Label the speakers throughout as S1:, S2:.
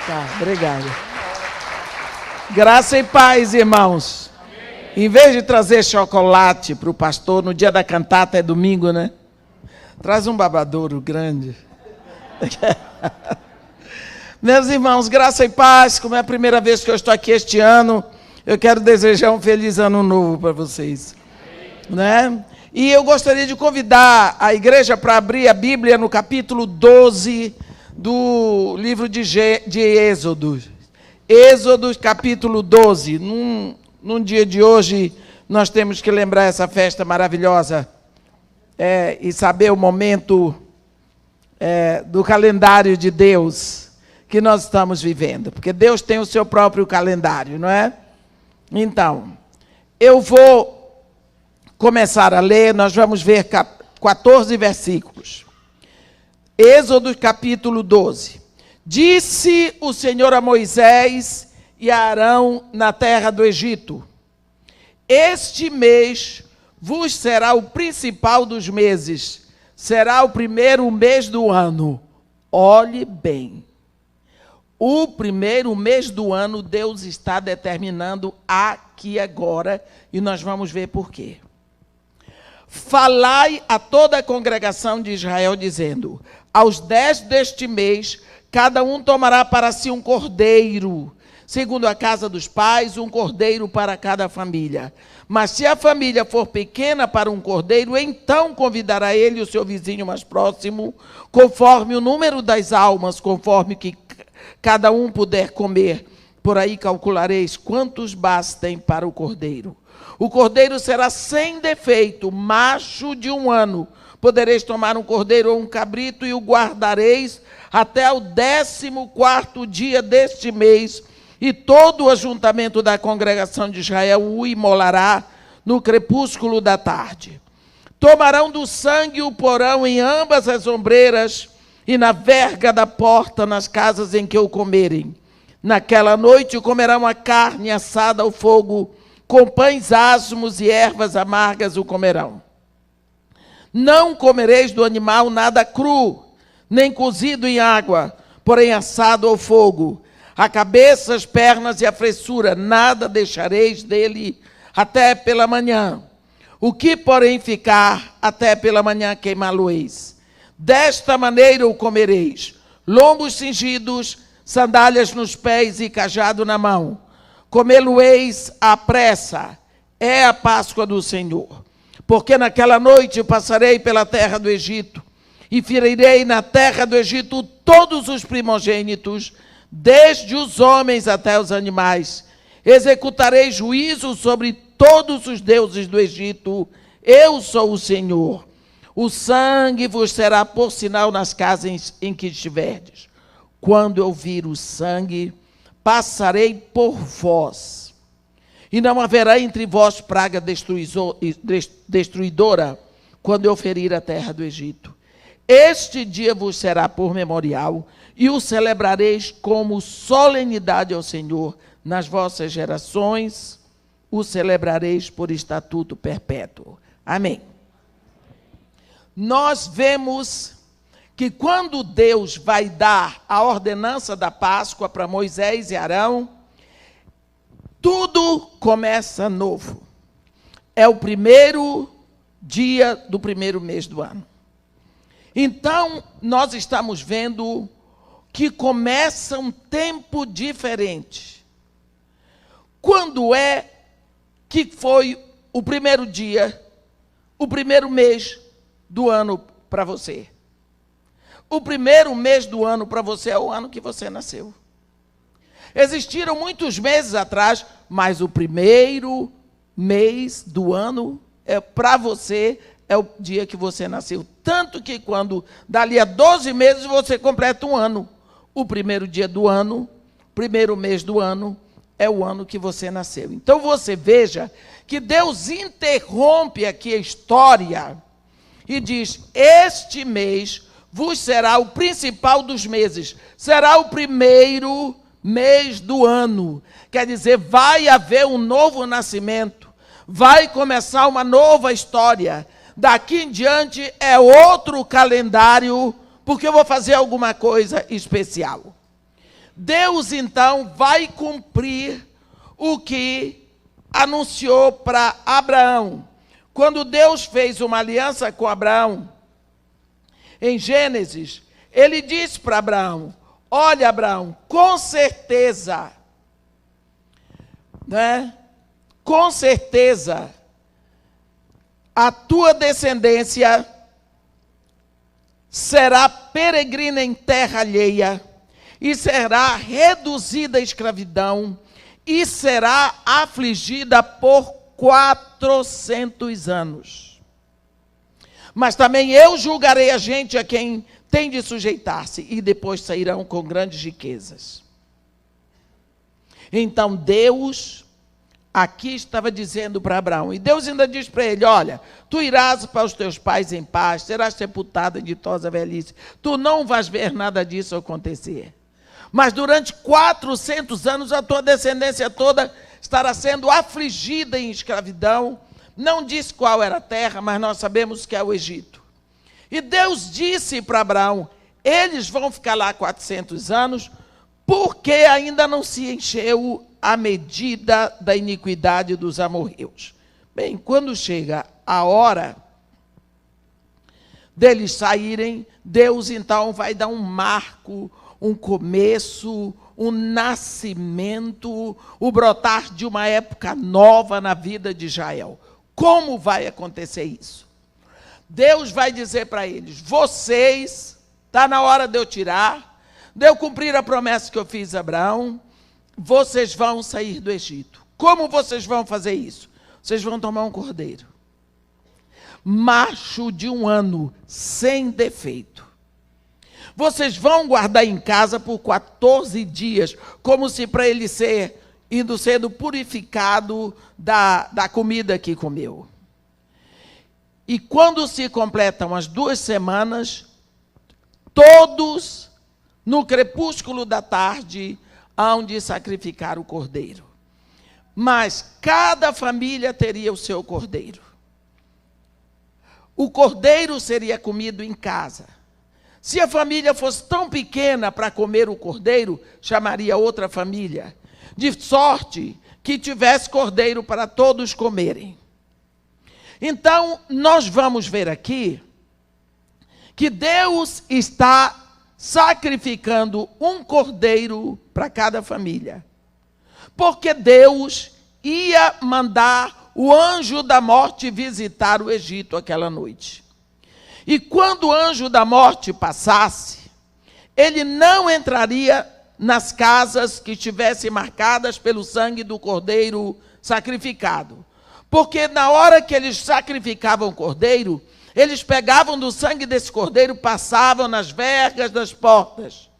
S1: Tá, obrigado. Graça e paz, irmãos. Em vez de trazer chocolate para o pastor, no dia da cantata, é domingo, né? Traz um babadouro grande. Meus irmãos, graça e paz, como é a primeira vez que eu estou aqui este ano, eu quero desejar um feliz ano novo para vocês. Né? E eu gostaria de convidar a igreja para abrir a Bíblia no capítulo 12 do livro de Êxodo. Êxodo, capítulo 12. Num dia de hoje, nós temos que lembrar essa festa maravilhosa e saber o momento do calendário de Deus que nós estamos vivendo. Porque Deus tem o seu próprio calendário, não é? Então, eu vou começar a ler, nós vamos ver 14 versículos. Êxodo capítulo 12. Disse o Senhor a Moisés e a Arão na terra do Egito: este mês vos será o principal dos meses, será o primeiro mês do ano. Olhe bem, o primeiro mês do ano Deus está determinando aqui agora, e nós vamos ver por quê. Falai a toda a congregação de Israel, dizendo: aos 10 deste mês, cada um tomará para si um cordeiro, segundo a casa dos pais, um cordeiro para cada família. Mas se a família for pequena para um cordeiro, então convidará ele o seu vizinho mais próximo, conforme o número das almas, conforme que cada um puder comer. Por aí calculareis quantos bastem para o cordeiro. O cordeiro será sem defeito, macho de 1 ano. Podereis tomar um cordeiro ou um cabrito e o guardareis até o 14º dia deste mês, e todo o ajuntamento da congregação de Israel o imolará no crepúsculo da tarde. Tomarão do sangue e o porão em ambas as ombreiras e na verga da porta nas casas em que o comerem. Naquela noite comerão a carne assada ao fogo, com pães asmos e ervas amargas o comerão. Não comereis do animal nada cru, nem cozido em água, porém assado ao fogo. A cabeça, as pernas e a fressura, nada deixareis dele até pela manhã. O que, porém, ficar até pela manhã queimá-lo-eis. Desta maneira o comereis: lombos cingidos, sandálias nos pés e cajado na mão. Comê-lo-eis à pressa, é a Páscoa do Senhor. Porque naquela noite passarei pela terra do Egito, e ferirei na terra do Egito todos os primogênitos, desde os homens até os animais. Executarei juízo sobre todos os deuses do Egito. Eu sou o Senhor. O sangue vos será por sinal nas casas em que estiverdes. Quando eu vir o sangue, passarei por vós, e não haverá entre vós praga destruidora, quando eu ferir a terra do Egito. Este dia vos será por memorial, e o celebrareis como solenidade ao Senhor. Nas vossas gerações o celebrareis por estatuto perpétuo. Amém. Nós vemos que quando Deus vai dar a ordenança da Páscoa para Moisés e Arão, tudo começa novo. É o primeiro dia do primeiro mês do ano. Então, nós estamos vendo que começa um tempo diferente. Quando é que foi o primeiro dia, o primeiro mês do ano para você? O primeiro mês do ano para você é o ano que você nasceu. Existiram muitos meses atrás, mas o primeiro mês do ano para você é o dia que você nasceu. Tanto que quando dali a 12 meses você completa um ano. O primeiro dia do ano, primeiro mês do ano, é o ano que você nasceu. Então você veja que Deus interrompe aqui a história e diz: este mês vos será o principal dos meses, será o primeiro mês do ano. Quer dizer, vai haver um novo nascimento, vai começar uma nova história. Daqui em diante é outro calendário, porque eu vou fazer alguma coisa especial. Deus então vai cumprir o que anunciou para Abraão. Quando Deus fez uma aliança com Abraão, em Gênesis, ele disse para Abraão: olha, Abraão, com certeza, né? Com certeza, a tua descendência será peregrina em terra alheia, e será reduzida à escravidão, e será afligida por 400 anos. Mas também eu julgarei a gente a quem tem de sujeitar-se, e depois sairão com grandes riquezas. Então Deus aqui estava dizendo para Abraão, e Deus ainda diz para ele: olha, tu irás para os teus pais em paz, serás sepultado em ditosa velhice, tu não vais ver nada disso acontecer. Mas durante 400 anos a tua descendência toda estará sendo afligida em escravidão. Não disse qual era a terra, mas nós sabemos que é o Egito. E Deus disse para Abraão: eles vão ficar lá 400 anos, porque ainda não se encheu a medida da iniquidade dos amorreus. Bem, quando chega a hora deles saírem, Deus então vai dar um marco, um começo, um nascimento, o brotar de uma época nova na vida de Israel. Como vai acontecer isso? Deus vai dizer para eles: vocês, está na hora de eu tirar, de eu cumprir a promessa que eu fiz a Abraão, vocês vão sair do Egito. Como vocês vão fazer isso? Vocês vão tomar um cordeiro, macho de 1 ano, sem defeito. Vocês vão guardar em casa por 14 dias, como se para ele indo sendo purificado da comida que comeu. E quando se completam as 2 semanas, todos, no crepúsculo da tarde, hão de sacrificar o cordeiro. Mas cada família teria o seu cordeiro. O cordeiro seria comido em casa. Se a família fosse tão pequena para comer o cordeiro, chamaria outra família, de sorte que tivesse cordeiro para todos comerem. Então, nós vamos ver aqui que Deus está sacrificando um cordeiro para cada família, porque Deus ia mandar o anjo da morte visitar o Egito aquela noite. E quando o anjo da morte passasse, ele não entraria nas casas que estivessem marcadas pelo sangue do cordeiro sacrificado, porque na hora que eles sacrificavam o cordeiro, eles pegavam do sangue desse cordeiro, passavam nas vergas das portas.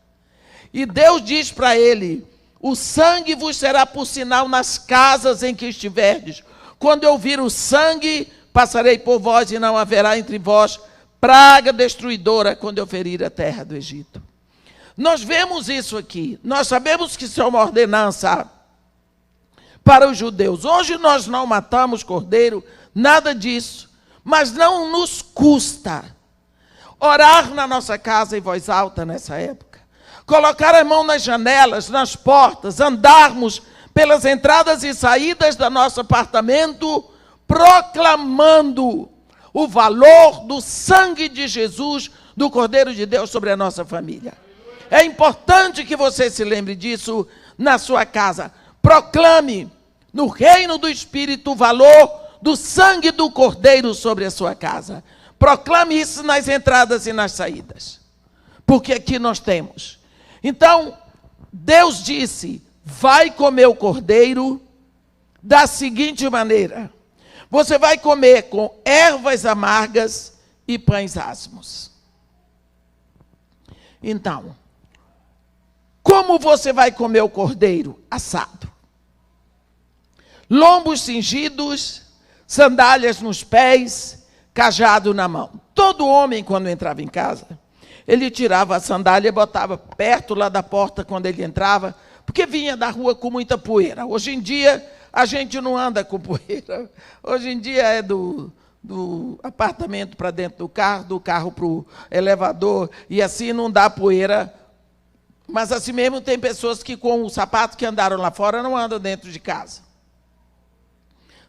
S1: E Deus diz para ele: o sangue vos será por sinal nas casas em que estiverdes. Quando eu vir o sangue, passarei por vós, e não haverá entre vós praga destruidora quando eu ferir a terra do Egito. Nós vemos isso aqui. Nós sabemos que isso é uma ordenança para os judeus. Hoje nós não matamos cordeiro, nada disso. Mas não nos custa orar na nossa casa em voz alta nessa época, colocar a mão nas janelas, nas portas, andarmos pelas entradas e saídas do nosso apartamento, proclamando o valor do sangue de Jesus, do Cordeiro de Deus sobre a nossa família. É importante que você se lembre disso na sua casa. Proclame no reino do Espírito o valor do sangue do Cordeiro sobre a sua casa. Proclame isso nas entradas e nas saídas, porque aqui nós temos. Então, Deus disse: vai comer o cordeiro da seguinte maneira: você vai comer com ervas amargas e pães asmos. Então, como você vai comer o cordeiro? Assado. Lombos cingidos, sandálias nos pés, cajado na mão. Todo homem, quando entrava em casa, ele tirava a sandália e botava perto lá da porta quando ele entrava, porque vinha da rua com muita poeira. Hoje em dia, a gente não anda com poeira. Hoje em dia é do apartamento para dentro do carro para o elevador, e assim não dá poeira Mas assim mesmo tem pessoas que com o sapato que andaram lá fora não andam dentro de casa.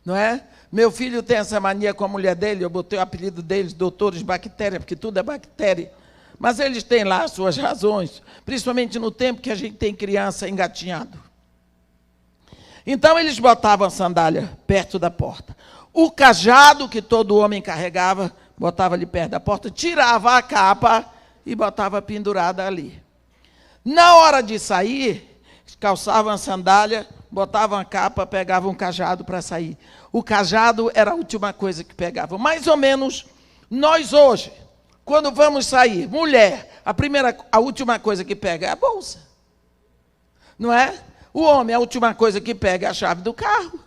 S1: Não é? Meu filho tem essa mania com a mulher dele, eu botei o apelido deles, doutores bactéria, porque tudo é bactéria. Mas eles têm lá as suas razões, principalmente no tempo que a gente tem criança engatinhado. Então eles botavam a sandália perto da porta. O cajado que todo homem carregava, botava ali perto da porta, tirava a capa e botava pendurada ali. Na hora de sair, calçavam a sandália, botavam a capa, pegavam um cajado para sair. O cajado era a última coisa que pegavam. Mais ou menos, nós hoje, quando vamos sair, mulher, a última coisa que pega é a bolsa. Não é? O homem, a última coisa que pega é a chave do carro.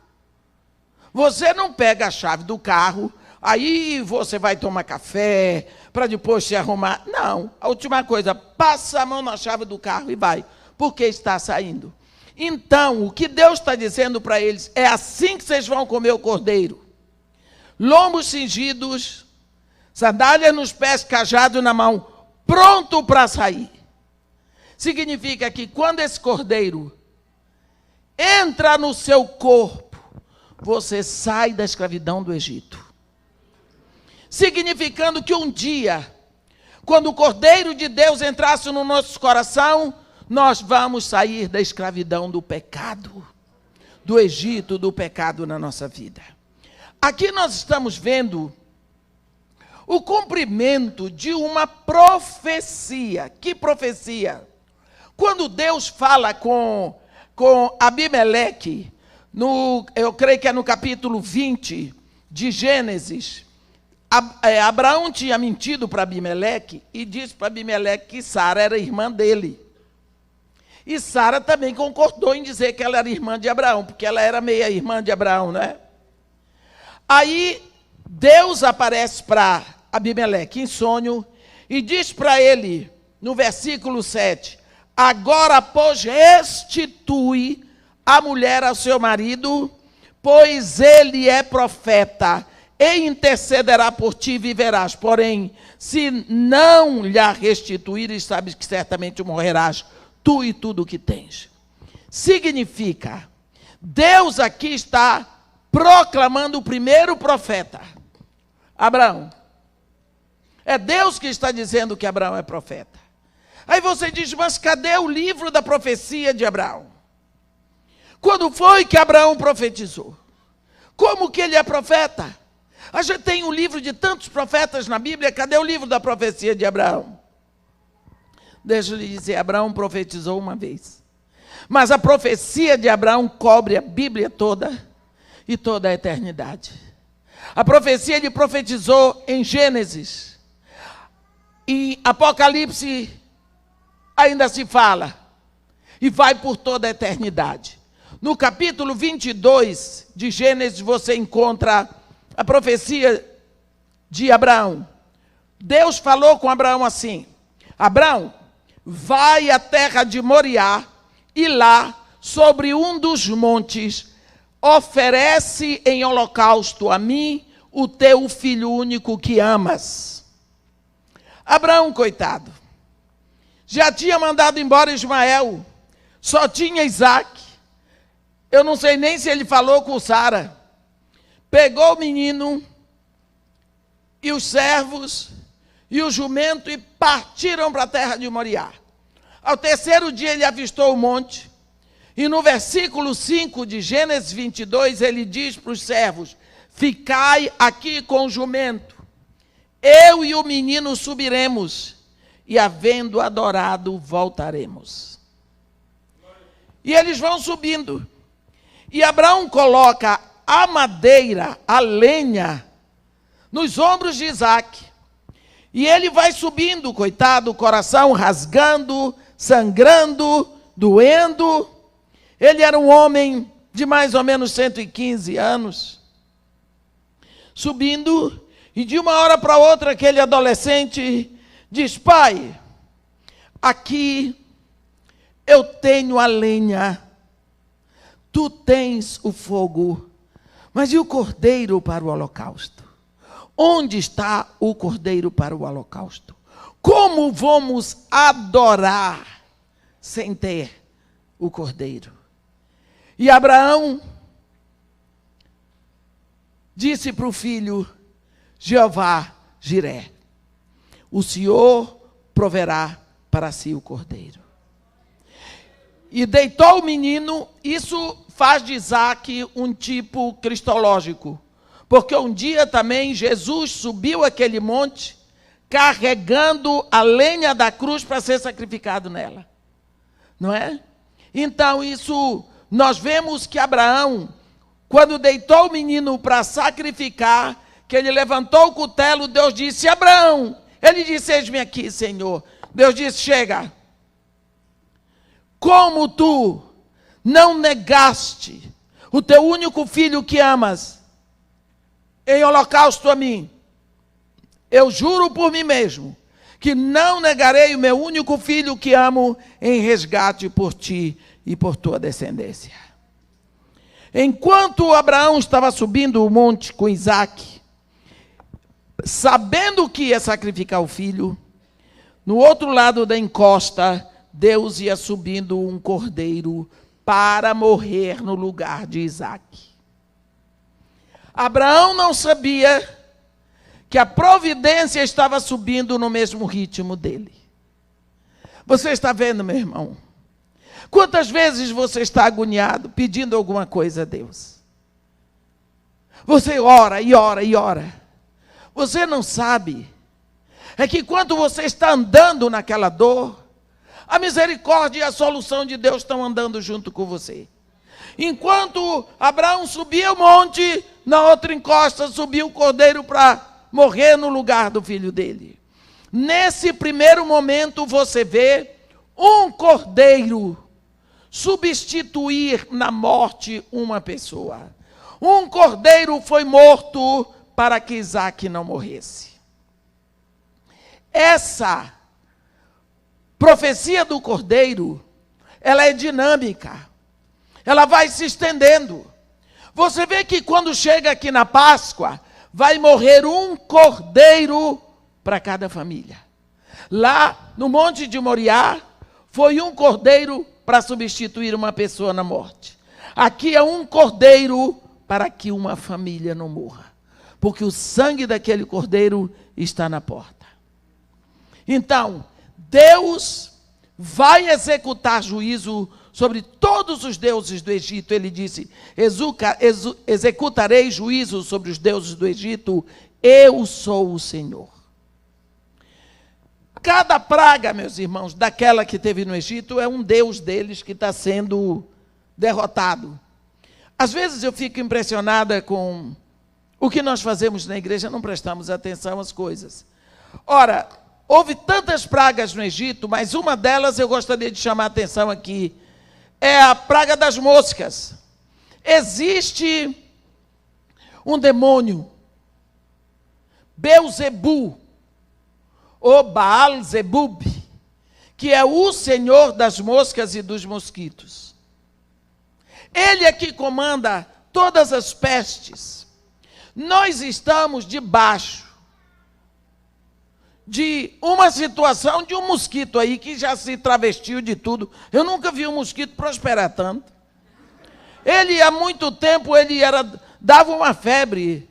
S1: Você não pega a chave do carro, aí você vai tomar café, para depois se arrumar. Não, a última coisa, passa a mão na chave do carro e vai, porque está saindo. Então, o que Deus está dizendo para eles, é assim que vocês vão comer o cordeiro. Lombos cingidos, sandália nos pés, cajado na mão, pronto para sair. Significa que quando esse cordeiro entra no seu corpo, você sai da escravidão do Egito. Significando que um dia, quando o Cordeiro de Deus entrasse no nosso coração, nós vamos sair da escravidão do pecado, do Egito, do pecado na nossa vida. Aqui nós estamos vendo o cumprimento de uma profecia. Que profecia? Quando Deus fala com Abimeleque, eu creio que é no capítulo 20 de Gênesis, Abraão tinha mentido para Abimeleque e disse para Abimeleque que Sara era irmã dele. E Sara também concordou em dizer que ela era irmã de Abraão, porque ela era meia irmã de Abraão, né? Aí Deus aparece para Abimeleque em sonho e diz para ele, no versículo 7, agora, pois, restitui a mulher ao seu marido, pois ele é profeta, e intercederá por ti e viverás. Porém, se não lhe restituires, sabes que certamente morrerás, tu e tudo o que tens. Significa, Deus aqui está proclamando o primeiro profeta, Abraão. É Deus que está dizendo que Abraão é profeta. Aí você diz, mas cadê o livro da profecia de Abraão? Quando foi que Abraão profetizou? Como que ele é profeta? A gente tem um livro de tantos profetas na Bíblia, cadê o livro da profecia de Abraão? Deixa eu lhe dizer, Abraão profetizou uma vez. Mas a profecia de Abraão cobre a Bíblia toda e toda a eternidade. A profecia ele profetizou em Gênesis. Em Apocalipse ainda se fala. E vai por toda a eternidade. No capítulo 22 de Gênesis você encontra a profecia de Abraão. Deus falou com Abraão assim, Abraão, vai à terra de Moriá e lá, sobre um dos montes, oferece em holocausto a mim o teu filho único que amas. Abraão, coitado, já tinha mandado embora Ismael, só tinha Isaac. Eu não sei nem se ele falou com Sara. Pegou o menino e os servos e o jumento e partiram para a terra de Moriá. Ao terceiro dia ele avistou o monte e no versículo 5 de Gênesis 22 ele diz para os servos, ficai aqui com o jumento, eu e o menino subiremos e havendo adorado voltaremos. E eles vão subindo e Abraão coloca a madeira, a lenha, nos ombros de Isaac. E ele vai subindo, coitado, o coração rasgando, sangrando, doendo. Ele era um homem de mais ou menos 115 anos. Subindo, e de uma hora para outra, aquele adolescente diz, pai, aqui eu tenho a lenha, tu tens o fogo, mas e o cordeiro para o holocausto? Onde está o cordeiro para o holocausto? Como vamos adorar sem ter o cordeiro. E Abraão disse para o filho: Jeová Jiré, o Senhor proverá para si o cordeiro. E deitou o menino. Isso faz de Isaque um tipo cristológico, porque um dia também Jesus subiu aquele monte carregando a lenha da cruz para ser sacrificado nela, não é? Então isso, nós vemos que Abraão, quando deitou o menino para sacrificar, que ele levantou o cutelo, Deus disse: Abraão, ele disse: eis-me aqui, Senhor. Deus disse: chega. Como tu não negaste o teu único filho que amas em holocausto a mim, eu juro por mim mesmo que não negarei o meu único filho que amo em resgate por ti e por tua descendência. Enquanto Abraão estava subindo o monte com Isaque, sabendo que ia sacrificar o filho, no outro lado da encosta, Deus ia subindo um cordeiro para morrer no lugar de Isaque. Abraão não sabia que a providência estava subindo no mesmo ritmo dele. Você está vendo, meu irmão? Quantas vezes você está agoniado, pedindo alguma coisa a Deus? Você ora e ora e ora. Você não sabe, é que quando você está andando naquela dor, a misericórdia e a solução de Deus estão andando junto com você. Enquanto Abraão subia o monte, na outra encosta subiu o cordeiro para morrer no lugar do filho dele. Nesse primeiro momento você vê um cordeiro substituir na morte uma pessoa. Um cordeiro foi morto para que Isaque não morresse. Essa profecia do cordeiro, ela é dinâmica. Ela vai se estendendo. Você vê que quando chega aqui na Páscoa, vai morrer um cordeiro para cada família. Lá no Monte de Moriá, foi um cordeiro para substituir uma pessoa na morte. Aqui é um cordeiro para que uma família não morra, porque o sangue daquele cordeiro está na porta. Então, Deus vai executar juízo sobre todos os deuses do Egito. Ele disse: executarei juízo sobre os deuses do Egito, eu sou o Senhor. Cada praga, meus irmãos, daquela que teve no Egito, é um deus deles que está sendo derrotado. Às vezes eu fico impressionada com o que nós fazemos na igreja, não prestamos atenção às coisas. Ora, houve tantas pragas no Egito, mas uma delas eu gostaria de chamar a atenção aqui, é a praga das moscas. Existe um demônio, Belzebu, ou Baal-Zebub, que é o senhor das moscas e dos mosquitos. Ele é que comanda todas as pestes. Nós estamos debaixo de uma situação de um mosquito aí que já se travestiu de tudo. Eu nunca vi um mosquito prosperar tanto. Ele, há muito tempo, dava uma febre.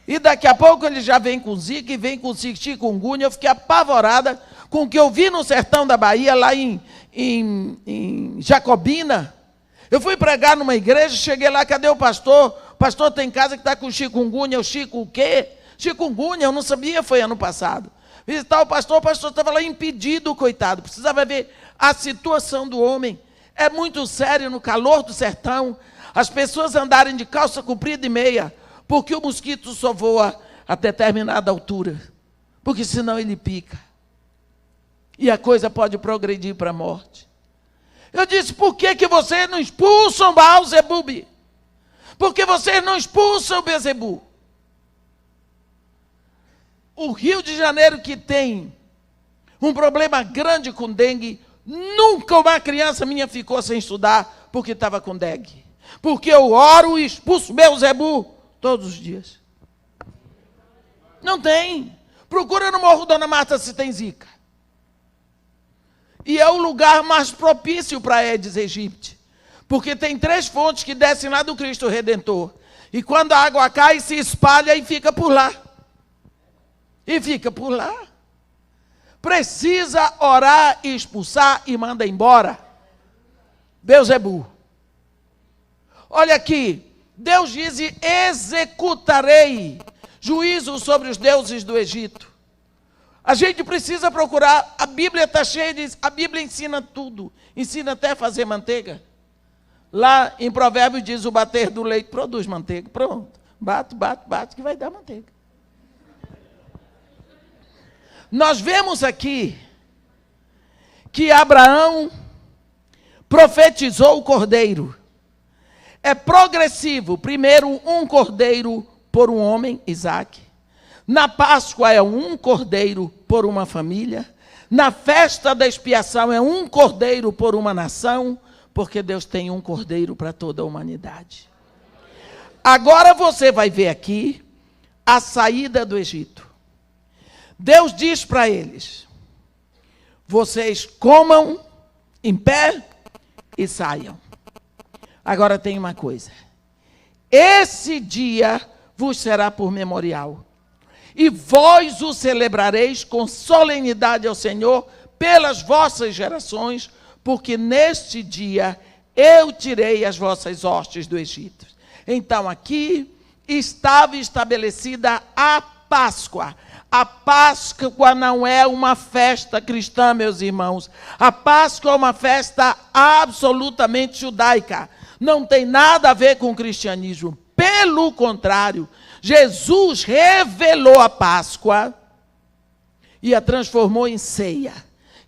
S1: E daqui a pouco ele já vem com zika e vem com chikungunya. Eu fiquei apavorada com o que eu vi no sertão da Bahia, lá em Jacobina. Eu fui pregar numa igreja, cheguei lá, cadê o pastor? O pastor tem casa que está com chikungunya. Eu, Chico, o quê? Chikungunya, eu não sabia, foi ano passado. Visitar o pastor estava lá impedido, coitado. Precisava ver a situação do homem. É muito sério no calor do sertão, as pessoas andarem de calça comprida e meia, porque o mosquito só voa a determinada altura, porque senão ele pica. E a coisa pode progredir para a morte. Eu disse: por que vocês não expulsam Baal-Zebub? Por que vocês não expulsam Bezebu? O Rio de Janeiro, que tem um problema grande com dengue, nunca uma criança minha ficou sem estudar porque estava com dengue. Porque eu oro e expulso Beelzebu todos os dias. Não tem. Procura no Morro Dona Marta se tem zika. E é o lugar mais propício para Aedes aegypti. Porque tem 3 fontes que descem lá do Cristo Redentor. E quando a água cai, se espalha e fica por lá. E fica por lá. Precisa orar e expulsar e manda embora. Beelzebu. Olha aqui. Deus diz: executarei juízo sobre os deuses do Egito. A gente precisa procurar. A Bíblia está cheia de... A Bíblia ensina tudo. Ensina até a fazer manteiga. Lá em Provérbios diz: o bater do leite produz manteiga. Pronto. Bate, bate, bate, que vai dar manteiga. Nós vemos aqui que Abraão profetizou o cordeiro. É progressivo. Primeiro, um cordeiro por um homem, Isaque. Na Páscoa é um cordeiro por uma família. Na festa da expiação é um cordeiro por uma nação, porque Deus tem um cordeiro para toda a humanidade. Agora você vai ver aqui a saída do Egito. Deus diz para eles: vocês comam em pé e saiam. Agora tem uma coisa: esse dia vos será por memorial, e vós o celebrareis com solenidade ao Senhor pelas vossas gerações, porque neste dia eu tirei as vossas hostes do Egito. Então aqui estava estabelecida a Páscoa. A Páscoa não é uma festa cristã, meus irmãos. A Páscoa é uma festa absolutamente judaica. Não tem nada a ver com o cristianismo. Pelo contrário, Jesus revelou a Páscoa e a transformou em ceia.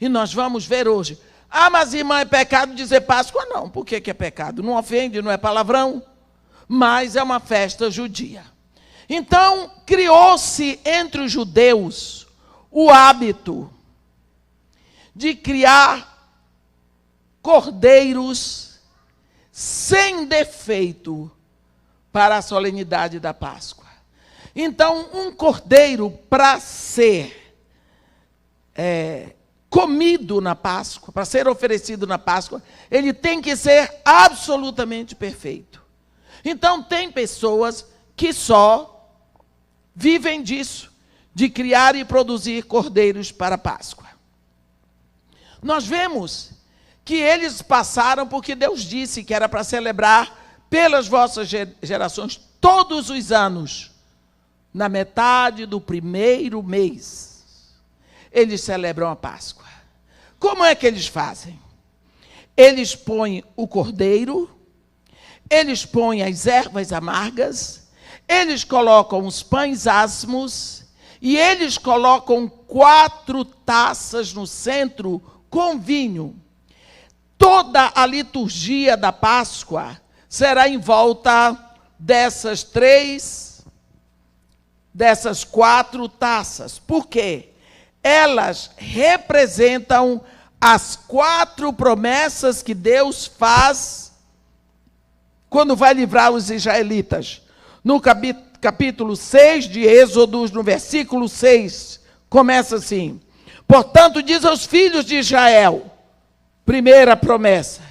S1: E nós vamos ver hoje. Ah, mas irmã, é pecado dizer Páscoa? Não. Por que é pecado? Não ofende, não é palavrão. Mas é uma festa judia. Então, criou-se entre os judeus o hábito de criar cordeiros sem defeito para a solenidade da Páscoa. Então, um cordeiro para ser comido na Páscoa, para ser oferecido na Páscoa, ele tem que ser absolutamente perfeito. Então, tem pessoas que só vivem disso, de criar e produzir cordeiros para a Páscoa. Nós vemos que eles passaram porque Deus disse que era para celebrar pelas vossas gerações todos os anos, na metade do primeiro mês. Eles celebram a Páscoa. Como é que eles fazem? Eles põem o cordeiro, eles põem as ervas amargas, eles colocam os pães asmos e eles colocam 4 taças no centro com vinho. Toda a liturgia da Páscoa será em volta dessas 4 taças. Por quê? Elas representam as 4 promessas que Deus faz quando vai livrar os israelitas. No capítulo 6 de Êxodo, no versículo 6, começa assim: portanto, diz aos filhos de Israel, primeira promessa,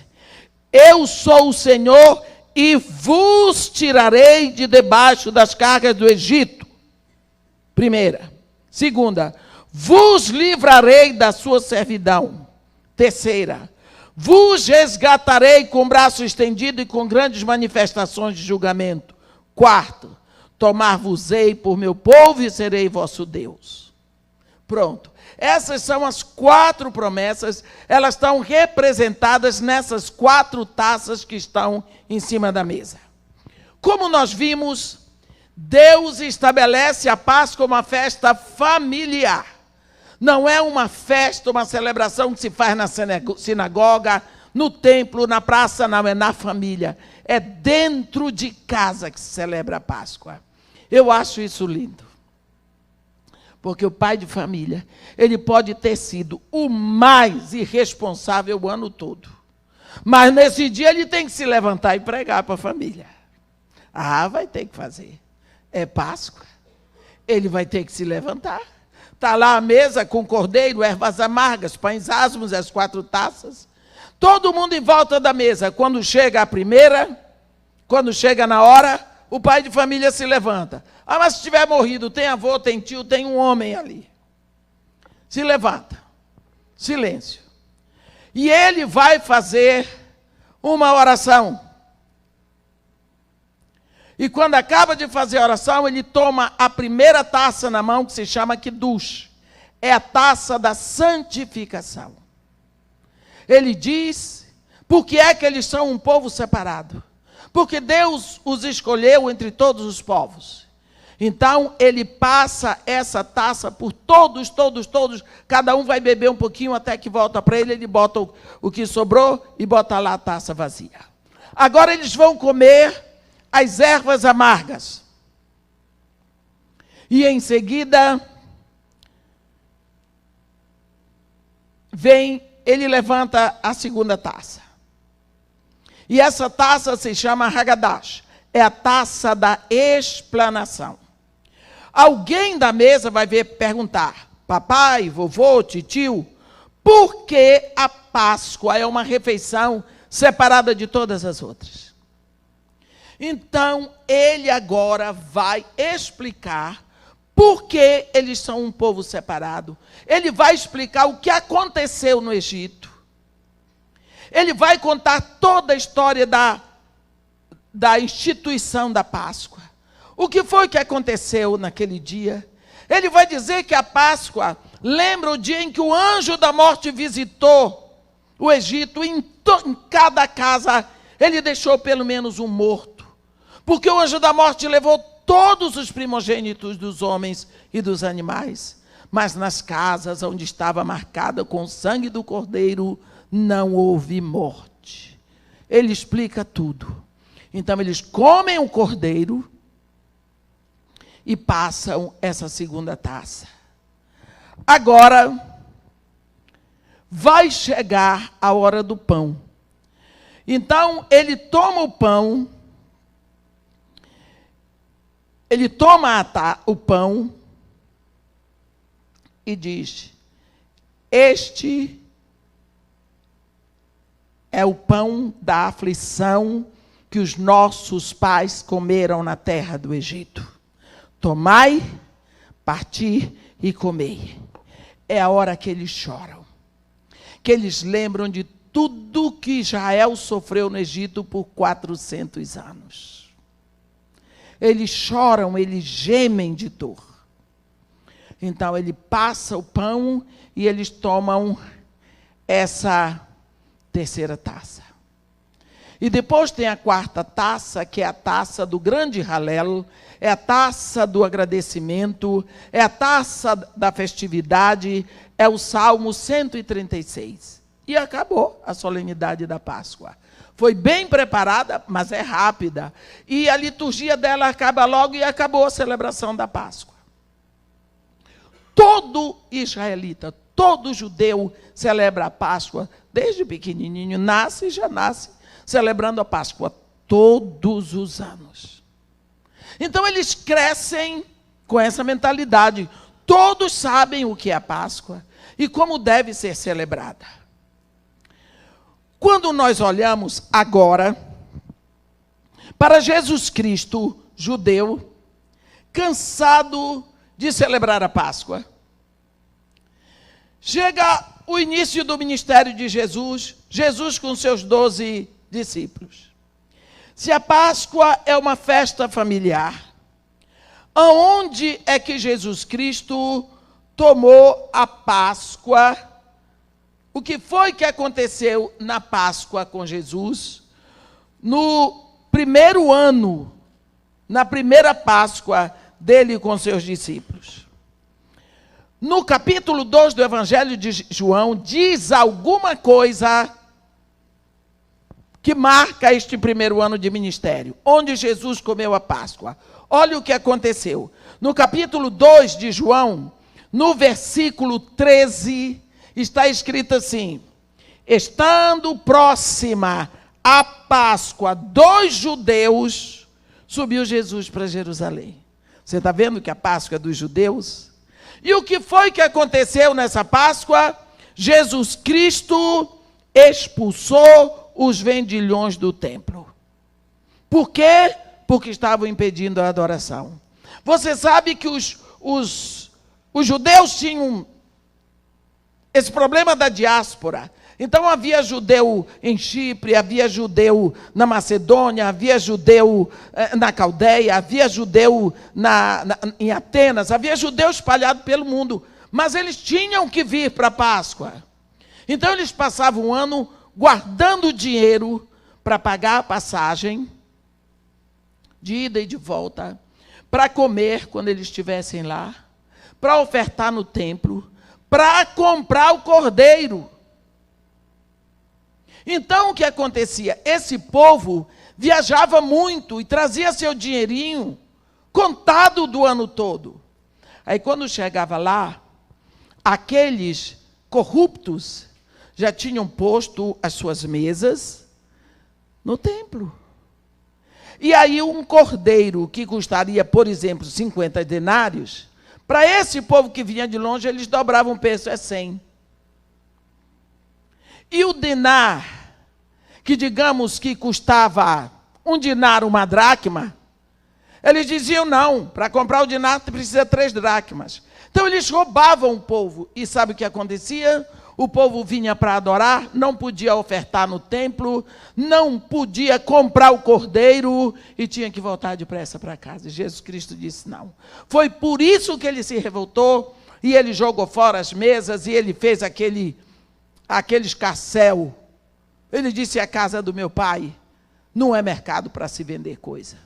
S1: eu sou o Senhor e vos tirarei de debaixo das cargas do Egito. Primeira. Segunda, vos livrarei da sua servidão. Terceira, vos resgatarei com braço estendido e com grandes manifestações de julgamento. Quarto, tomar-vos-ei por meu povo e serei vosso Deus. Pronto. Essas são as 4 promessas, elas estão representadas nessas 4 taças que estão em cima da mesa. Como nós vimos, Deus estabelece a Páscoa como uma festa familiar. Não é uma festa, uma celebração que se faz na sinagoga, no templo, na praça, não, é na família. É dentro de casa que se celebra a Páscoa. Eu acho isso lindo. Porque o pai de família, ele pode ter sido o mais irresponsável o ano todo. Mas nesse dia ele tem que se levantar e pregar para a família. Ah, vai ter que fazer. É Páscoa. Ele vai ter que se levantar. está lá a mesa com cordeiro, ervas amargas, pães asmos e as 4 taças. Todo mundo em volta da mesa. Quando chega a primeira, quando chega na hora, o pai de família se levanta. Ah, mas se tiver morrido, tem avô, tem tio, tem um homem ali. Se levanta. Silêncio. E ele vai fazer uma oração. E quando acaba de fazer a oração, ele toma a primeira taça na mão, que se chama Kiddush. É a taça da santificação. Ele diz, por que é que eles são um povo separado? Porque Deus os escolheu entre todos os povos. Então, ele passa essa taça por todos, cada um vai beber um pouquinho até que volta para ele, ele bota o que sobrou e bota lá a taça vazia. Agora eles vão comer as ervas amargas. E em seguida, ele levanta a segunda taça. E essa taça se chama Hagadash. É a taça da explanação. Alguém da mesa vai perguntar, papai, vovô, titio, por que a Páscoa é uma refeição separada de todas as outras? Então, ele agora vai explicar por que eles são um povo separado. Ele vai explicar o que aconteceu no Egito. Ele vai contar toda a história da instituição da Páscoa. O que foi que aconteceu naquele dia? Ele vai dizer que a Páscoa lembra o dia em que o anjo da morte visitou o Egito. Em cada casa ele deixou pelo menos um morto. Porque o anjo da morte levou todos os primogênitos dos homens e dos animais. Mas nas casas onde estava marcada com o sangue do cordeiro, não houve morte. Ele explica tudo. Então eles comem o cordeiro e passam essa segunda taça. Agora, vai chegar a hora do pão. Então, ele toma o pão, ele toma o pão e diz, este é o pão da aflição que os nossos pais comeram na terra do Egito. Tomai, parti e comei. É a hora que eles choram. Que eles lembram de tudo que Israel sofreu no Egito por 400 anos. Eles choram, eles gemem de dor. Então ele passa o pão e eles tomam essa terceira taça. E depois tem a quarta taça, que é a taça do grande Halel, é a taça do agradecimento, é a taça da festividade, é o Salmo 136. E acabou a solenidade da Páscoa. Foi bem preparada, mas é rápida. E a liturgia dela acaba logo e acabou a celebração da Páscoa. Todo israelita, todo judeu celebra a Páscoa, desde pequenininho, nasce e já nasce celebrando a Páscoa todos os anos. Então eles crescem com essa mentalidade. Todos sabem o que é a Páscoa e como deve ser celebrada. Quando nós olhamos agora para Jesus Cristo, judeu, cansado de celebrar a Páscoa, chega o início do ministério de Jesus, Jesus com seus 12 discípulos. Se a Páscoa é uma festa familiar, aonde é que Jesus Cristo tomou a Páscoa? O que foi que aconteceu na Páscoa com Jesus? No primeiro ano, na primeira Páscoa dele com seus discípulos. No capítulo 2 do Evangelho de João, diz alguma coisa que marca este primeiro ano de ministério, onde Jesus comeu a Páscoa. Olha o que aconteceu. No capítulo 2 de João, no versículo 13, está escrito assim: estando próxima a Páscoa dos judeus, subiu Jesus para Jerusalém. Você está vendo que a Páscoa é dos judeus? E o que foi que aconteceu nessa Páscoa? Jesus Cristo expulsou os vendilhões do templo. Por quê? Porque estavam impedindo a adoração. Você sabe que os judeus tinham esse problema da diáspora. Então havia judeu em Chipre, havia judeu na Macedônia, havia judeu na Caldeia, havia judeu em Atenas, havia judeu espalhado pelo mundo. Mas eles tinham que vir para a Páscoa. Então eles passavam um ano guardando dinheiro para pagar a passagem de ida e de volta, para comer quando eles estivessem lá, para ofertar no templo, para comprar o cordeiro. Então, o que acontecia? Esse povo viajava muito e trazia seu dinheirinho contado do ano todo. Aí, quando chegava lá, aqueles corruptos já tinham posto as suas mesas no templo. E aí, um cordeiro que custaria, por exemplo, 50 denários, para esse povo que vinha de longe, eles dobravam o preço, é 100. E o dinar, que digamos que custava um dinar, uma dracma, eles diziam não, para comprar o dinar precisa 3 dracmas. Então eles roubavam o povo. E sabe o que acontecia? O povo vinha para adorar, não podia ofertar no templo, não podia comprar o cordeiro e tinha que voltar depressa para casa. Jesus Cristo disse não. Foi por isso que ele se revoltou e ele jogou fora as mesas e ele fez aquele escarcéu. Ele disse: a casa do meu pai não é mercado para se vender coisa.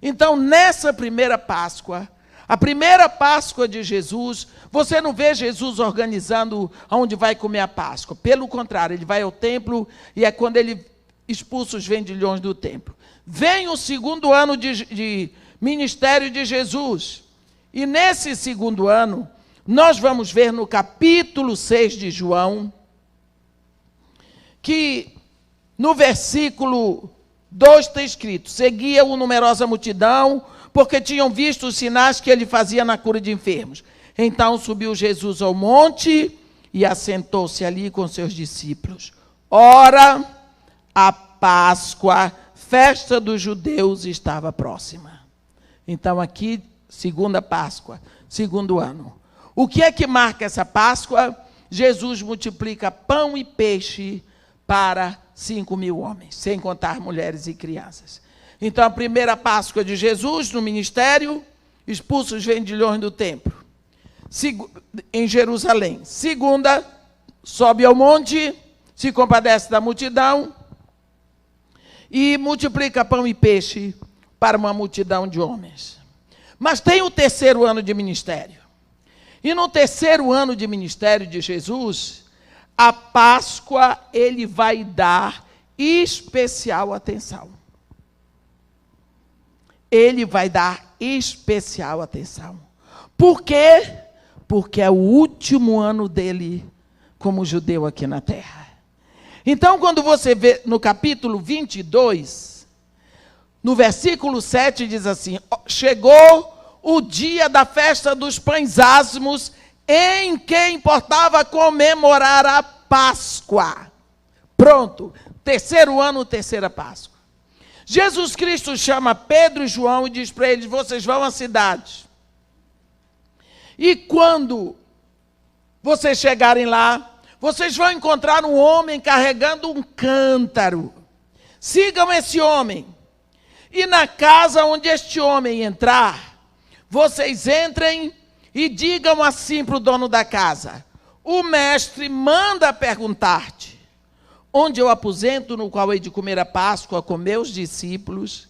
S1: Então, nessa primeira Páscoa, a primeira Páscoa de Jesus, você não vê Jesus organizando onde vai comer a Páscoa. Pelo contrário, ele vai ao templo e é quando ele expulsa os vendilhões do templo. Vem o segundo ano de ministério de Jesus. E nesse segundo ano, nós vamos ver no capítulo 6 de João, que no versículo 2 está escrito: seguia-o numerosa multidão, porque tinham visto os sinais que ele fazia na cura de enfermos. Então subiu Jesus ao monte e assentou-se ali com seus discípulos. Ora, a Páscoa, festa dos judeus, estava próxima. Então aqui, segunda Páscoa, segundo ano. O que é que marca essa Páscoa? Jesus multiplica pão e peixe para 5.000 homens, sem contar mulheres e crianças. Então, a primeira Páscoa de Jesus no ministério, expulsa os vendilhões do templo, em Jerusalém. Segunda, sobe ao monte, se compadece da multidão e multiplica pão e peixe para uma multidão de homens. Mas tem o terceiro ano de ministério. E no terceiro ano de ministério de Jesus, a Páscoa ele vai dar especial atenção. Ele vai dar especial atenção. Por quê? Porque é o último ano dele como judeu aqui na terra. Então, quando você vê no capítulo 22, no versículo 7 diz assim: chegou o dia da festa dos pães asmos, em que importava comemorar a Páscoa. Pronto, terceiro ano, terceira Páscoa. Jesus Cristo chama Pedro e João e diz para eles: vocês vão à cidade. E quando vocês chegarem lá, vocês vão encontrar um homem carregando um cântaro. Sigam esse homem. E na casa onde este homem entrar, vocês entrem e digam assim para o dono da casa: o mestre manda perguntar-te onde eu aposento no qual hei de comer a Páscoa com meus discípulos.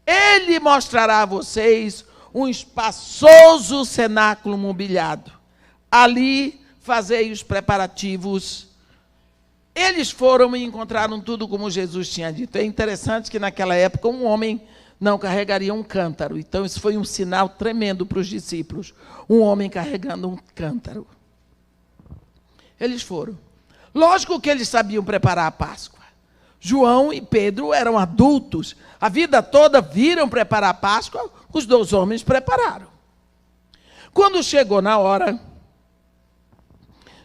S1: Ele mostrará a vocês um espaçoso cenáculo mobiliado. Ali fazei os preparativos. Eles foram e encontraram tudo como Jesus tinha dito. É interessante que naquela época um homem não carregaria um cântaro. Então isso foi um sinal tremendo para os discípulos. Um homem carregando um cântaro. Eles foram. Lógico que eles sabiam preparar a Páscoa. João e Pedro eram adultos. A vida toda viram preparar a Páscoa, os 2 homens prepararam. Quando chegou na hora,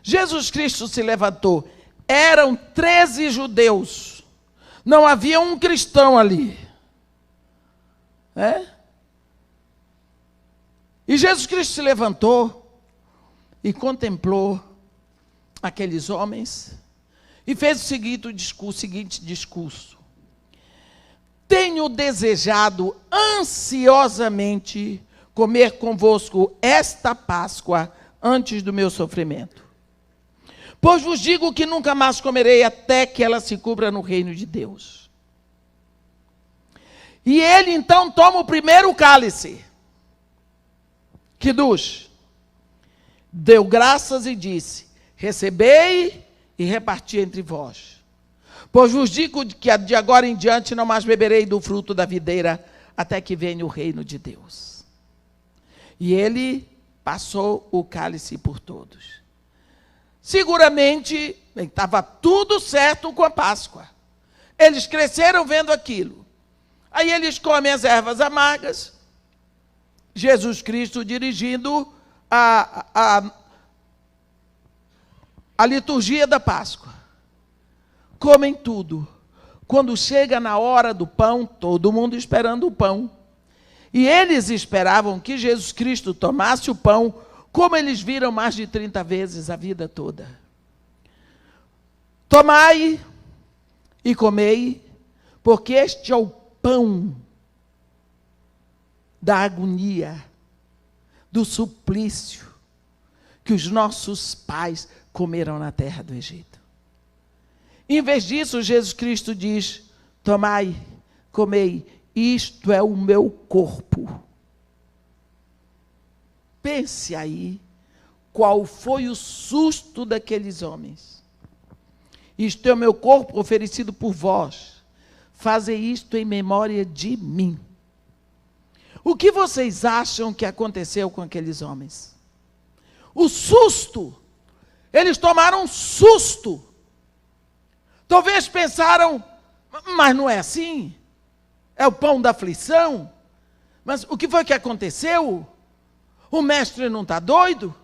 S1: Jesus Cristo se levantou. Eram 13 judeus. Não havia um cristão ali. E Jesus Cristo se levantou e contemplou aqueles homens e fez o seguinte discurso. Tenho desejado ansiosamente comer convosco esta Páscoa antes do meu sofrimento. Pois vos digo que nunca mais comerei até que ela se cubra no reino de Deus. E ele então toma o primeiro cálice, Quidush, deu graças e disse, recebei e reparti entre vós. Pois vos digo que de agora em diante não mais beberei do fruto da videira, até que venha o reino de Deus. E ele passou o cálice por todos. Seguramente, estava tudo certo com a Páscoa. Eles cresceram vendo aquilo. Aí eles comem as ervas amargas. Jesus Cristo dirigindo a liturgia da Páscoa. Comem tudo. Quando chega na hora do pão, todo mundo esperando o pão. E eles esperavam que Jesus Cristo tomasse o pão, como eles viram mais de 30 vezes a vida toda. Tomai e comei, porque este é o pão da agonia, do suplício que os nossos pais comeram na terra do Egito. Em vez disso, Jesus Cristo diz, tomai, comei, isto é o meu corpo. Pense aí, qual foi o susto daqueles homens. Isto é o meu corpo oferecido por vós. Fazei isto em memória de mim. O que vocês acham que aconteceu com aqueles homens? O susto. Eles tomaram um susto. Talvez pensaram, mas não é assim? É o pão da aflição? Mas o que foi que aconteceu? O mestre não está doido?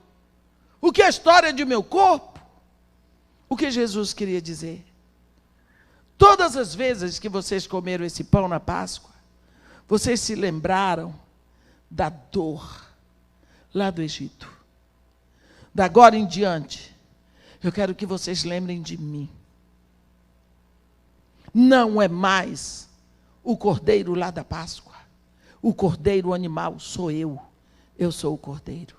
S1: O que é a história de meu corpo? O que Jesus queria dizer? Todas as vezes que vocês comeram esse pão na Páscoa, vocês se lembraram da dor lá do Egito. Da agora em diante, eu quero que vocês lembrem de mim. Não é mais o cordeiro lá da Páscoa. O cordeiro animal sou eu. Eu sou o cordeiro.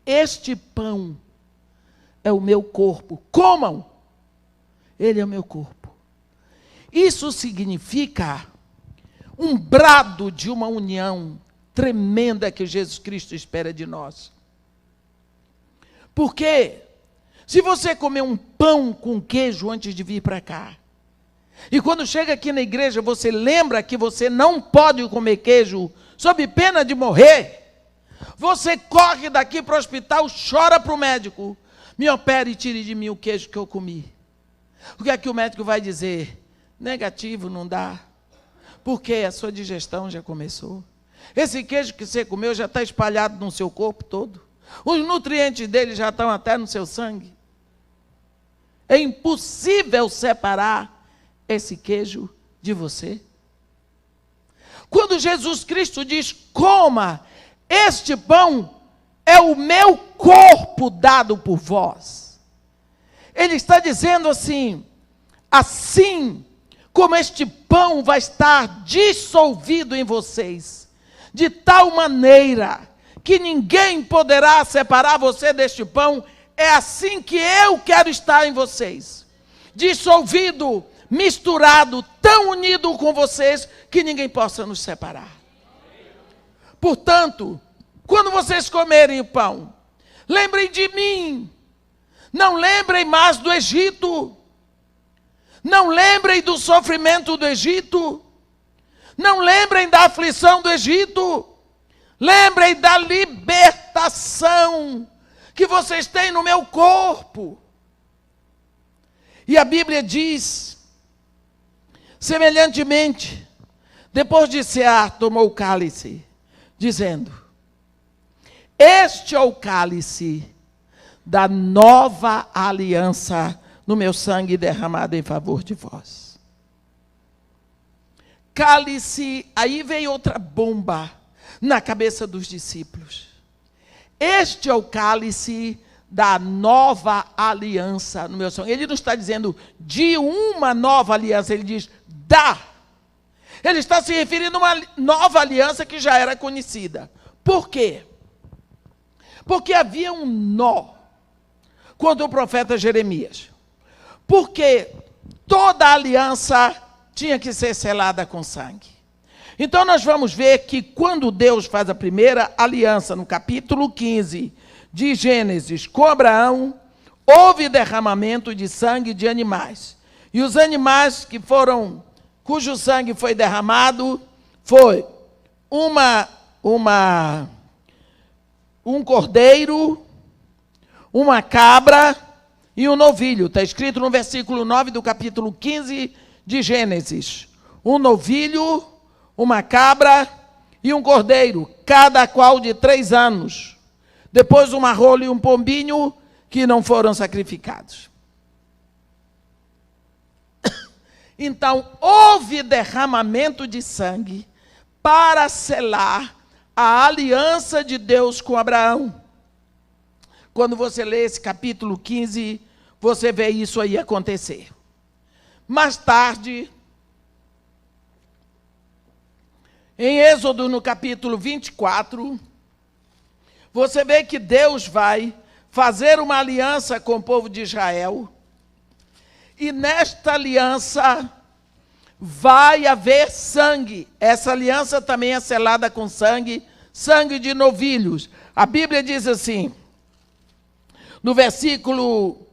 S1: Este pão é o meu corpo. Comam! Ele é o meu corpo. Isso significa um brado de uma união tremenda que Jesus Cristo espera de nós. Porque se você comer um pão com queijo antes de vir para cá, e quando chega aqui na igreja você lembra que você não pode comer queijo sob pena de morrer, você corre daqui para o hospital, chora para o médico, me opere e tire de mim o queijo que eu comi. O que é que o médico vai dizer? Negativo, não dá. Porque a sua digestão já começou. Esse queijo que você comeu já está espalhado no seu corpo todo. Os nutrientes dele já estão até no seu sangue. É impossível separar esse queijo de você. Quando Jesus Cristo diz, coma, este pão é o meu corpo dado por vós. Ele está dizendo assim, assim como este pão vai estar dissolvido em vocês, de tal maneira que ninguém poderá separar você deste pão, é assim que eu quero estar em vocês, dissolvido, misturado, tão unido com vocês, que ninguém possa nos separar. Portanto, quando vocês comerem o pão, lembrem de mim, não lembrem mais do Egito, não lembrem do sofrimento do Egito, não lembrem da aflição do Egito, lembrem da libertação que vocês têm no meu corpo. E a Bíblia diz, semelhantemente, depois de cear, tomou o cálice, dizendo, Este é o cálice da nova aliança no meu sangue derramado em favor de vós. Cálice, aí vem outra bomba na cabeça dos discípulos. Este é o cálice da nova aliança no meu sangue. Ele não está dizendo de uma nova aliança, ele diz da. Ele está se referindo a uma nova aliança que já era conhecida. Por quê? Porque havia um nó quando o profeta Jeremias. Porque toda aliança tinha que ser selada com sangue. Então nós vamos ver que quando Deus faz a primeira aliança, no capítulo 15 de Gênesis com Abraão, houve derramamento de sangue de animais. E os animais cujo sangue foi derramado, foi um cordeiro, uma cabra e um novilho. Está escrito no versículo 9 do capítulo 15 de Gênesis. Um novilho, uma cabra e um cordeiro, cada qual de 3 anos. Depois uma rola e um pombinho que não foram sacrificados. Então, houve derramamento de sangue para selar a aliança de Deus com Abraão. Quando você lê esse capítulo 15, você vê isso aí acontecer. Mais tarde, em Êxodo, no capítulo 24, você vê que Deus vai fazer uma aliança com o povo de Israel. E nesta aliança vai haver sangue. Essa aliança também é selada com sangue, sangue de novilhos. A Bíblia diz assim, no versículo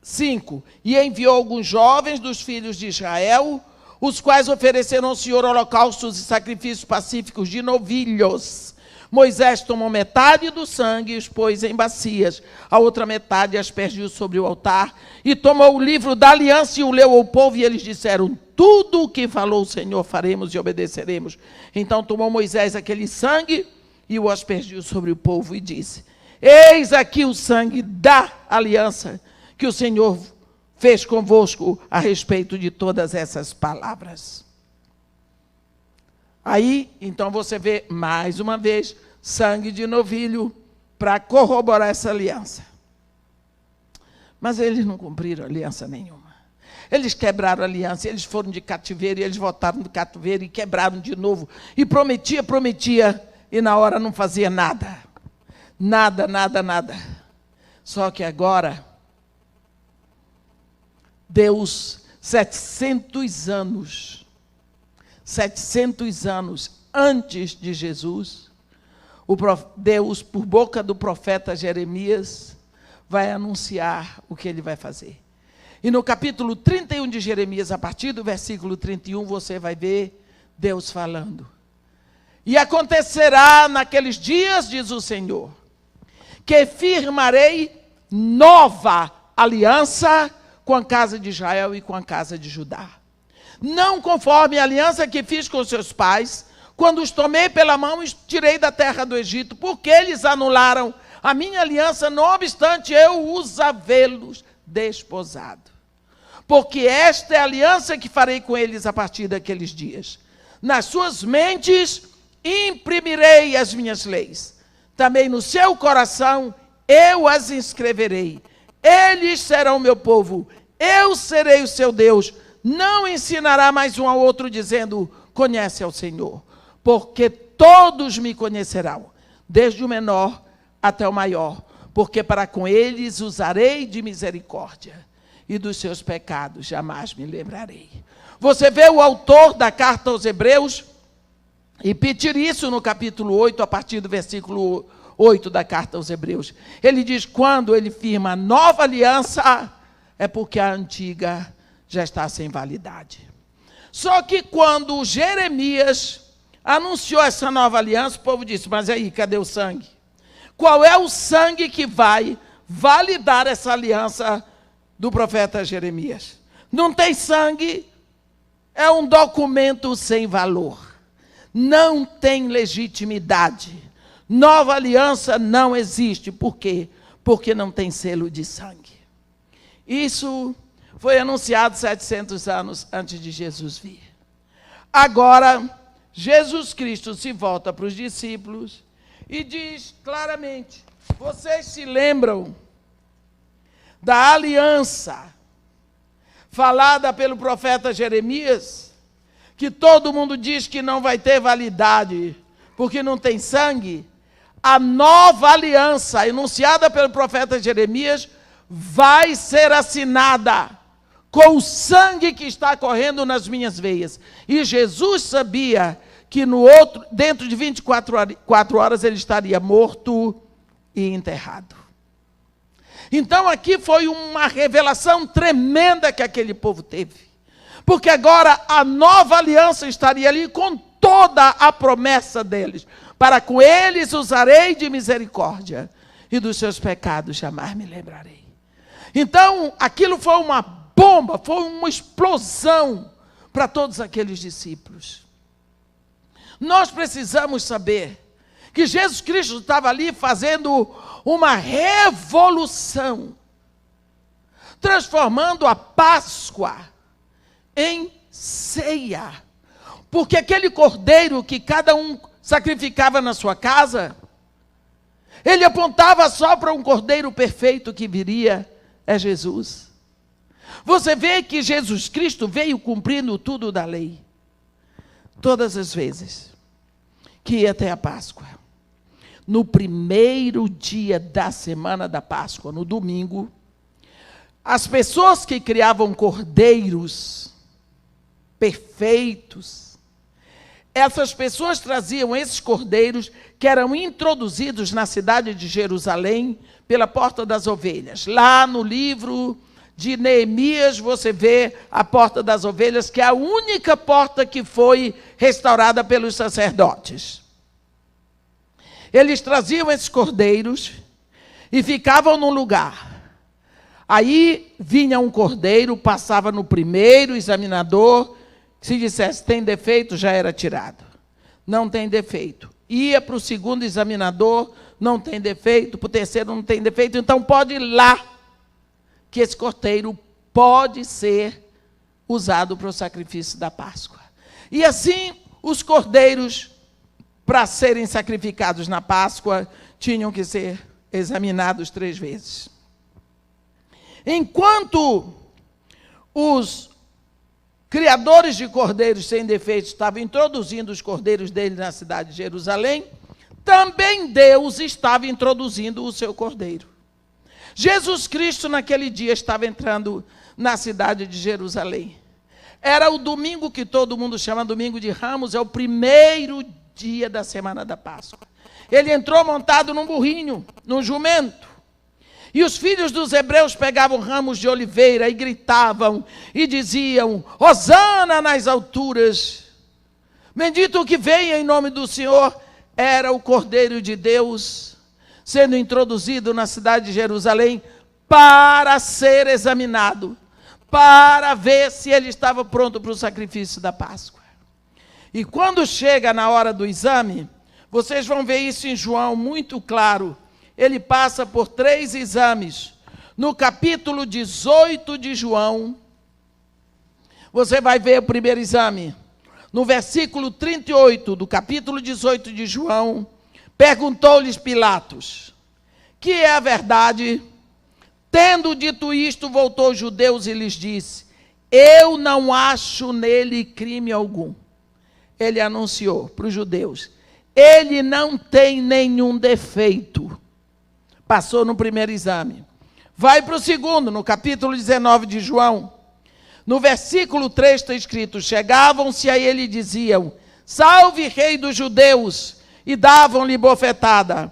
S1: 5, e enviou alguns jovens dos filhos de Israel, os quais ofereceram ao Senhor holocaustos e sacrifícios pacíficos de novilhos. Moisés tomou metade do sangue e os pôs em bacias, a outra metade aspergiu sobre o altar, e tomou o livro da aliança e o leu ao povo, e eles disseram, tudo o que falou o Senhor faremos e obedeceremos. Então tomou Moisés aquele sangue e o aspergiu sobre o povo e disse, eis aqui o sangue da aliança que o Senhor fez convosco a respeito de todas essas palavras. Aí, então você vê, mais uma vez, sangue de novilho para corroborar essa aliança. Mas eles não cumpriram aliança nenhuma. Eles quebraram a aliança, eles foram de cativeiro, e eles voltaram do cativeiro e quebraram de novo. E prometia, e na hora não fazia nada. Nada. Só que agora, Deus, 700 anos antes de Jesus, Deus, por boca do profeta Jeremias, vai anunciar o que ele vai fazer. E no capítulo 31 de Jeremias, a partir do versículo 31, você vai ver Deus falando. E acontecerá naqueles dias, diz o Senhor, que firmarei nova aliança com a casa de Israel e com a casa de Judá. Não conforme a aliança que fiz com seus pais, quando os tomei pela mão e os tirei da terra do Egito, porque eles anularam a minha aliança, não obstante eu os havê-los desposado. Porque esta é a aliança que farei com eles a partir daqueles dias. Nas suas mentes imprimirei as minhas leis. Também no seu coração eu as inscreverei. Eles serão meu povo, eu serei o seu Deus. Não ensinará mais um ao outro dizendo, conhece ao Senhor. Porque todos me conhecerão, desde o menor até o maior. Porque para com eles usarei de misericórdia, e dos seus pecados jamais me lembrarei. Você vê o autor da carta aos Hebreus repetir isso no capítulo 8, a partir do versículo 8 da carta aos Hebreus. Ele diz, quando ele firma nova aliança, é porque a antiga já está sem validade. Só que quando Jeremias anunciou essa nova aliança, o povo disse, mas aí, cadê o sangue? Qual é o sangue que vai validar essa aliança do profeta Jeremias? Não tem sangue, é um documento sem valor. não tem legitimidade. Nova aliança não existe. Por quê? Porque não tem selo de sangue. Isso foi anunciado 700 anos antes de Jesus vir. Agora, Jesus Cristo se volta para os discípulos e diz claramente: vocês se lembram da aliança falada pelo profeta Jeremias, que todo mundo diz que não vai ter validade, porque não tem sangue? A nova aliança, enunciada pelo profeta Jeremias, vai ser assinada com o sangue que está correndo nas minhas veias. E Jesus sabia que dentro de 24 horas ele estaria morto e enterrado. Então aqui foi uma revelação tremenda que aquele povo teve. Porque agora a nova aliança estaria ali com toda a promessa deles. Para com eles usarei de misericórdia, e dos seus pecados jamais me lembrarei. Então aquilo foi uma bomba, foi uma explosão para todos aqueles discípulos. Nós precisamos saber que Jesus Cristo estava ali fazendo uma revolução, transformando a Páscoa em ceia. Porque aquele cordeiro que cada um sacrificava na sua casa, ele apontava só para um cordeiro perfeito que viria, é Jesus. Você vê que Jesus Cristo veio cumprindo tudo da lei. Todas as vezes que ia até a Páscoa, no primeiro dia da semana da Páscoa, no domingo, as pessoas que criavam cordeiros perfeitos, essas pessoas traziam esses cordeiros que eram introduzidos na cidade de Jerusalém pela porta das ovelhas. Lá no livro de Neemias você vê a porta das ovelhas, que é a única porta que foi restaurada pelos sacerdotes. Eles traziam esses cordeiros e ficavam num lugar. Aí vinha um cordeiro, passava no primeiro examinador, se dissesse tem defeito, já era tirado. Não tem defeito. Ia para o segundo examinador, não tem defeito, para o terceiro não tem defeito, então pode ir lá, que esse cordeiro pode ser usado para o sacrifício da Páscoa. E assim, os cordeiros, para serem sacrificados na Páscoa, tinham que ser examinados 3 vezes. Enquanto os criadores de cordeiros sem defeitos estavam introduzindo os cordeiros dele na cidade de Jerusalém, também Deus estava introduzindo o seu cordeiro. Jesus Cristo naquele dia estava entrando na cidade de Jerusalém. Era o domingo que todo mundo chama domingo de Ramos, é o primeiro dia da semana da Páscoa. Ele entrou montado num burrinho, num jumento. E os filhos dos hebreus pegavam ramos de oliveira e gritavam e diziam: Hosana nas alturas, bendito o que vem em nome do Senhor. Era o Cordeiro de Deus sendo introduzido na cidade de Jerusalém para ser examinado, para ver se ele estava pronto para o sacrifício da Páscoa. E quando chega na hora do exame, vocês vão ver isso em João muito claro. Ele passa por 3 exames. No capítulo 18 de João, você vai ver o primeiro exame. No versículo 38 do capítulo 18 de João, perguntou-lhes Pilatos: que é a verdade? Tendo dito isto, voltou aos judeus e lhes disse: eu não acho nele crime algum. Ele anunciou para os judeus: ele não tem nenhum defeito. Passou no primeiro exame. Vai para o segundo, no capítulo 19 de João. No versículo 3 está escrito: chegavam-se a ele e diziam: salve, rei dos judeus, e davam-lhe bofetada.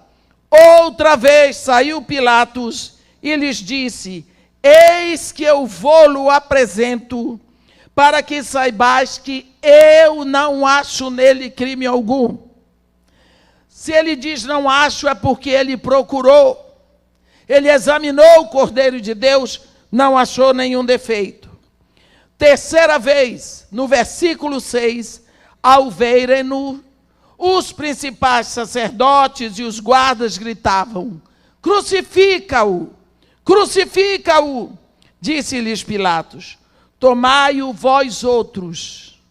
S1: Outra vez saiu Pilatos e lhes disse: eis que eu vou-lo apresento, para que saibais que eu não acho nele crime algum. Se ele diz não acho, é porque ele procurou. Ele examinou o Cordeiro de Deus, não achou nenhum defeito. Terceira vez, no versículo 6, ao verem-no Os principais sacerdotes e os guardas gritavam: crucifica-o, crucifica-o. Disse-lhes Pilatos: tomai-o vós outros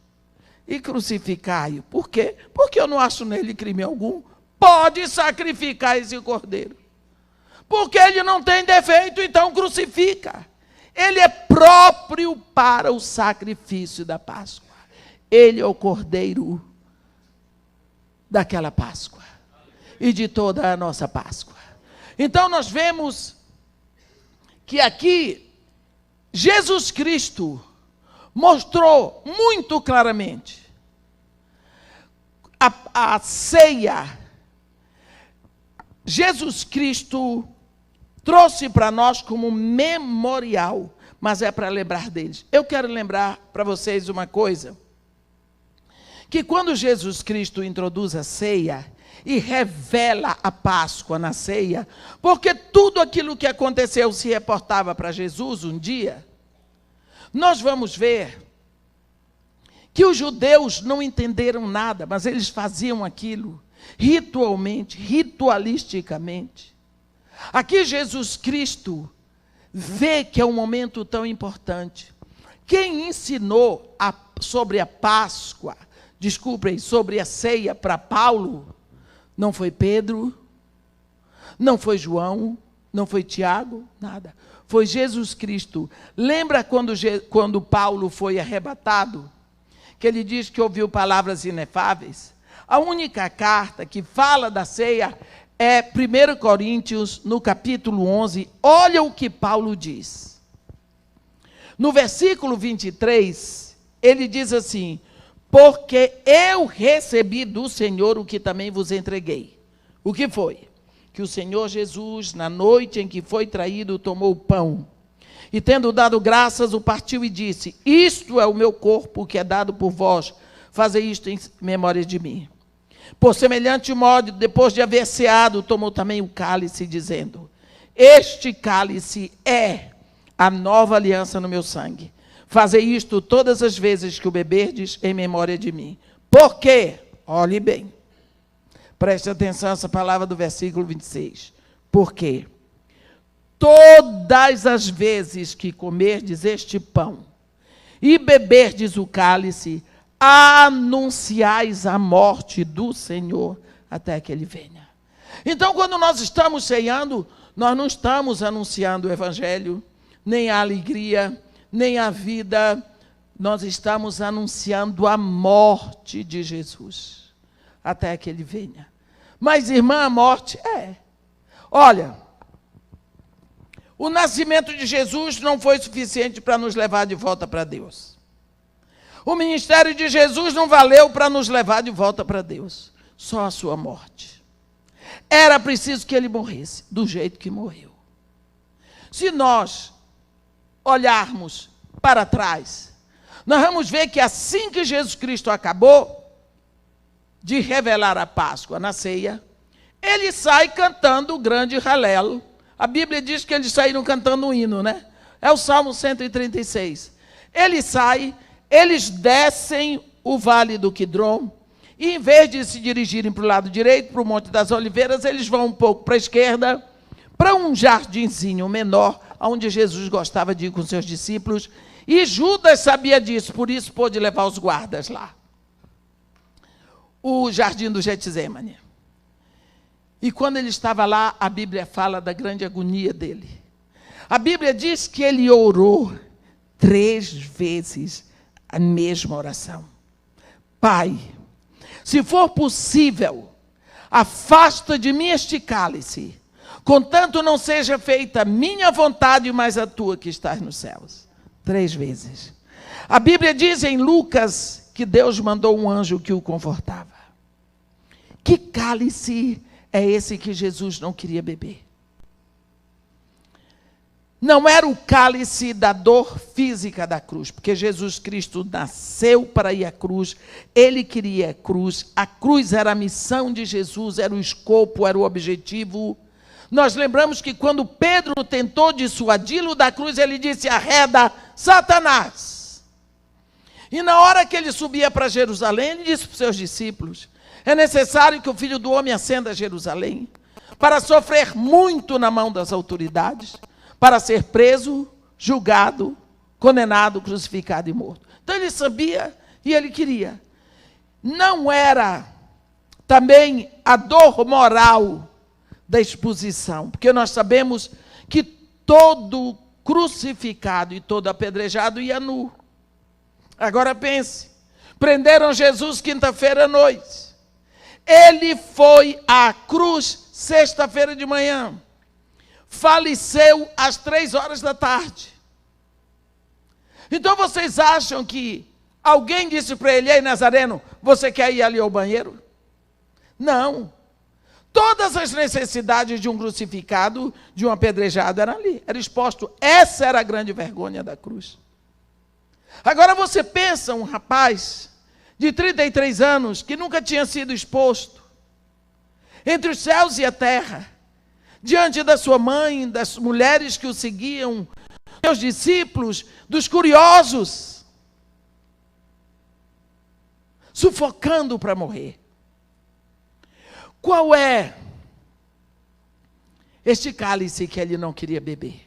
S1: e crucificai-o. Por quê? Porque eu não acho nele crime algum. Pode sacrificar esse cordeiro. Porque ele não tem defeito, então crucifica. Ele é próprio para o sacrifício da Páscoa. Ele é o cordeiro daquela Páscoa e de toda a nossa Páscoa. Então nós vemos que aqui Jesus Cristo mostrou muito claramente a ceia. Jesus Cristo trouxe para nós como memorial, mas é para lembrar deles. Eu quero lembrar para vocês uma coisa, que quando Jesus Cristo introduz a ceia e revela a Páscoa na ceia, porque tudo aquilo que aconteceu se reportava para Jesus um dia, nós vamos ver que os judeus não entenderam nada, mas eles faziam aquilo ritualmente, ritualisticamente. Aqui Jesus Cristo vê que é um momento tão importante. Quem ensinou sobre a Páscoa, sobre a ceia para Paulo, não foi Pedro, não foi João, não foi Tiago, nada. Foi Jesus Cristo. Lembra quando Paulo foi arrebatado? Que ele diz que ouviu palavras inefáveis? A única carta que fala da ceia é 1 Coríntios, no capítulo 11. Olha o que Paulo diz. No versículo 23, ele diz assim: porque eu recebi do Senhor o que também vos entreguei. O que foi? Que o Senhor Jesus, na noite em que foi traído, tomou o pão, e tendo dado graças, o partiu e disse: isto é o meu corpo que é dado por vós, fazei isto em memória de mim. Por semelhante modo, depois de haver ceado, tomou também o cálice, dizendo: este cálice é a nova aliança no meu sangue. Fazei isto todas as vezes que o beberdes em memória de mim. Por quê? Olhe bem. Preste atenção a essa palavra do versículo 26. Por quê? Todas as vezes que comerdes este pão e beberdes o cálice, anunciais a morte do Senhor até que Ele venha. Então, quando nós estamos ceando, nós não estamos anunciando o Evangelho, nem a alegria, nem a vida. Nós estamos anunciando a morte de Jesus até que Ele venha. Mas, irmã, a morte olha, o nascimento de Jesus não foi suficiente para nos levar de volta para Deus. O ministério de Jesus não valeu para nos levar de volta para Deus. Só a sua morte. Era preciso que Ele morresse do jeito que morreu. Se nós olharmos para trás, nós vamos ver que assim que Jesus Cristo acabou de revelar a Páscoa na ceia, Ele sai cantando o grande Halel. A Bíblia diz que eles saíram cantando um hino, né? É o Salmo 136. Ele sai, eles descem o vale do Quidrom, e em vez de se dirigirem para o lado direito, para o Monte das Oliveiras, eles vão um pouco para a esquerda, para um jardinzinho menor, onde Jesus gostava de ir com seus discípulos, e Judas sabia disso, por isso pôde levar os guardas lá. O jardim do Getsêmani. E quando ele estava lá, a Bíblia fala da grande agonia dele. A Bíblia diz que ele orou 3 vezes a mesma oração. Pai, se for possível, afasta de mim este cálice, contanto não seja feita a minha vontade, mas a tua que estás nos céus. 3 vezes. A Bíblia diz em Lucas que Deus mandou um anjo que o confortava. Que cálice é esse que Jesus não queria beber? Não era o cálice da dor física da cruz, porque Jesus Cristo nasceu para ir à cruz, Ele queria a cruz era a missão de Jesus, era o escopo, era o objetivo. Nós lembramos que quando Pedro tentou dissuadi-lo da cruz, ele disse: arreda, Satanás. E na hora que ele subia para Jerusalém, ele disse para os seus discípulos: É necessário que o Filho do Homem ascenda a Jerusalém para sofrer muito na mão das autoridades, para ser preso, julgado, condenado, crucificado e morto. Então ele sabia e ele queria. Não era também a dor moral da exposição, porque nós sabemos que todo crucificado e todo apedrejado ia nu. Agora pense, prenderam Jesus quinta-feira à noite. Ele foi à cruz sexta-feira de manhã. Faleceu às 3 da tarde. Então vocês acham que alguém disse para ele: ei, Nazareno, você quer ir ali ao banheiro? Não. Todas as necessidades de um crucificado, de um apedrejado, eram ali, era exposto. Essa era a grande vergonha da cruz. Agora você pensa um rapaz de 33 anos, que nunca tinha sido exposto, entre os céus e a terra, diante da sua mãe, das mulheres que o seguiam, seus discípulos, dos curiosos, sufocando para morrer. Qual é este cálice que ele não queria beber?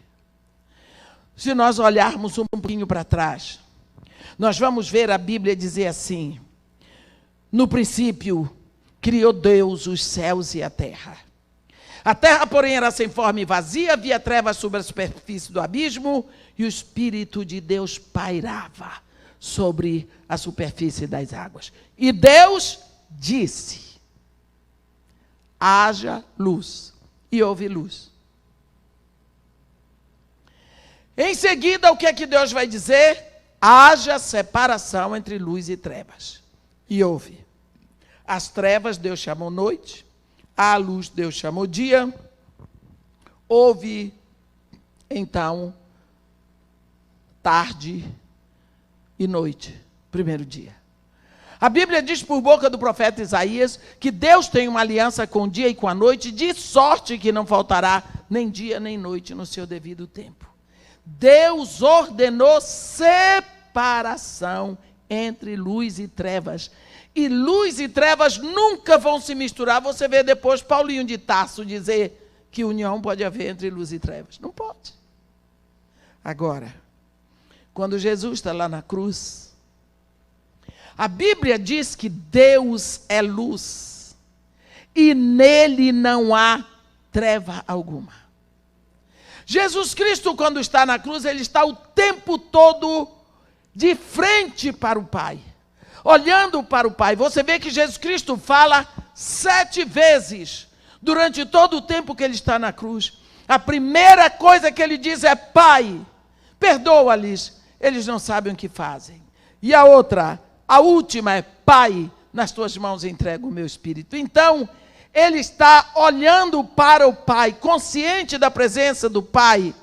S1: Se nós olharmos um pouquinho para trás, nós vamos ver a Bíblia dizer assim: no princípio criou Deus os céus e a terra. A terra, porém, era sem forma e vazia, havia trevas sobre a superfície do abismo, e o Espírito de Deus pairava sobre a superfície das águas. E Deus disse: haja luz. E houve luz. Em seguida, o que é que Deus vai dizer? Haja separação entre luz e trevas. E houve. As trevas Deus chamou noite, a luz Deus chamou dia. Houve, então, tarde e noite, primeiro dia. A Bíblia diz por boca do profeta Isaías que Deus tem uma aliança com o dia e com a noite, de sorte que não faltará nem dia nem noite no seu devido tempo. Deus ordenou separação entre luz e trevas. E luz e trevas nunca vão se misturar. Você vê depois Paulinho de Tarso dizer que união pode haver entre luz e trevas. Não pode. Agora, quando Jesus está lá na cruz, a Bíblia diz que Deus é luz e nele não há treva alguma. Jesus Cristo, quando está na cruz, ele está o tempo todo de frente para o Pai, olhando para o Pai. Você vê que Jesus Cristo fala 7 vezes durante todo o tempo que ele está na cruz. A primeira coisa que ele diz é: Pai, perdoa-lhes, eles não sabem o que fazem. E a outra, a última é: Pai, nas tuas mãos entrego o meu espírito. Então, ele está olhando para o Pai, consciente da presença do Pai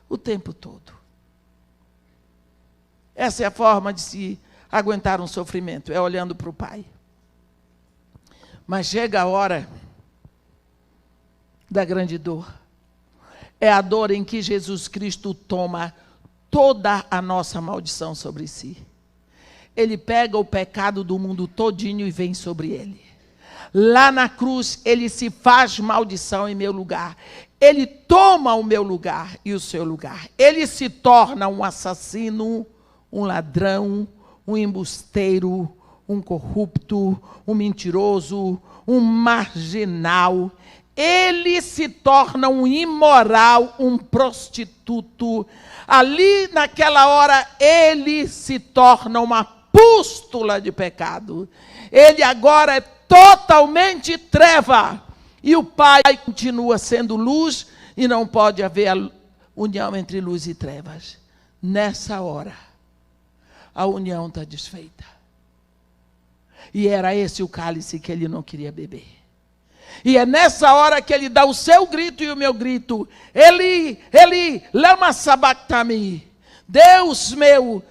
S1: o tempo todo. Essa é a forma de se aguentar um sofrimento, é olhando para o Pai. Mas chega a hora da grande dor. É a dor em que Jesus Cristo toma toda a nossa maldição sobre si. Ele pega o pecado do mundo todinho e vem sobre ele. Lá na cruz, ele se faz maldição em meu lugar. Ele toma o meu lugar e o seu lugar. Ele se torna um assassino, um ladrão, um embusteiro, um corrupto, um mentiroso, um marginal. Ele se torna um imoral, um prostituto. Ali, naquela hora, ele se torna uma pústula de pecado. Ele agora é totalmente treva. E o Pai continua sendo luz e não pode haver a união entre luz e trevas. Nessa hora, a união está desfeita. E era esse o cálice que ele não queria beber. E é nessa hora que ele dá o seu grito e o meu grito: Eli, Eli, lama sabachthani. Deus meu,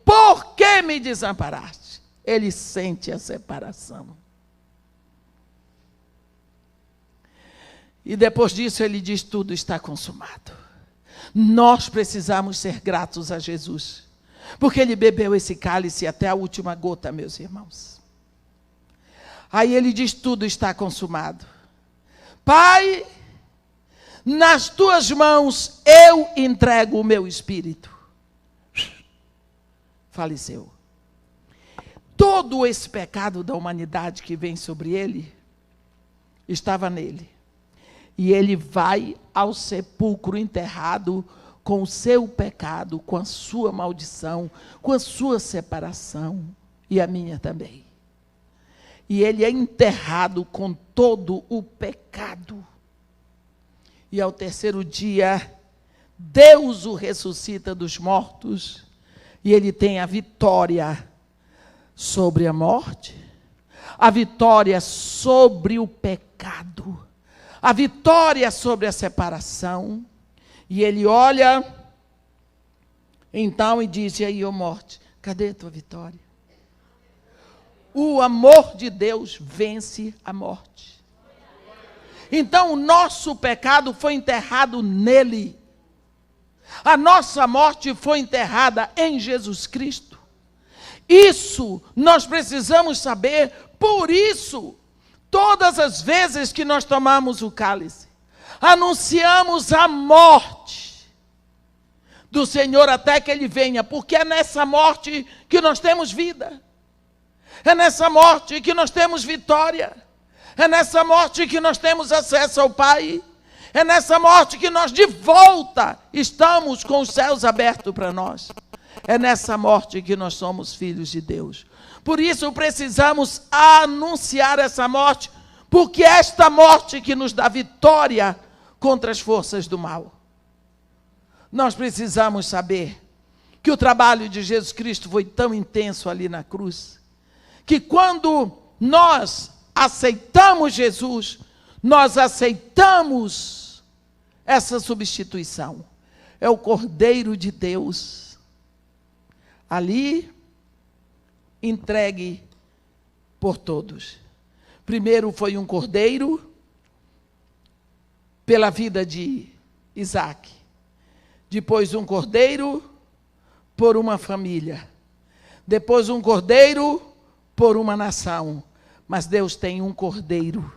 S1: por que me desamparaste? Ele sente a separação. E depois disso ele diz: tudo está consumado. Nós precisamos ser gratos a Jesus, porque ele bebeu esse cálice até a última gota, meus irmãos. Aí ele diz: tudo está consumado. Pai, nas tuas mãos eu entrego o meu espírito. Faleceu. Todo esse pecado da humanidade que vem sobre ele, estava nele. E ele vai ao sepulcro enterrado com o seu pecado, com a sua maldição, com a sua separação, e a minha também. E ele é enterrado com todo o pecado. E ao terceiro dia, Deus o ressuscita dos mortos, e ele tem a vitória sobre a morte, a vitória sobre o pecado, a vitória sobre a separação. E ele olha, então, e diz: e aí, ó morte, cadê a tua vitória? O amor de Deus vence a morte. Então, o nosso pecado foi enterrado nele. A nossa morte foi enterrada em Jesus Cristo. Isso nós precisamos saber. Por isso, todas as vezes que nós tomamos o cálice, anunciamos a morte do Senhor até que Ele venha, porque é nessa morte que nós temos vida, é nessa morte que nós temos vitória, é nessa morte que nós temos acesso ao Pai, é nessa morte que nós de volta estamos com os céus abertos para nós, é nessa morte que nós somos filhos de Deus. Por isso precisamos anunciar essa morte, porque é esta morte que nos dá vitória contra as forças do mal. Nós precisamos saber que o trabalho de Jesus Cristo foi tão intenso ali na cruz, que quando nós aceitamos Jesus, nós aceitamos essa substituição. É o Cordeiro de Deus ali entregue por todos. Primeiro foi um cordeiro pela vida de Isaac. Depois um cordeiro por uma família. Depois um cordeiro por uma nação. Mas Deus tem um cordeiro.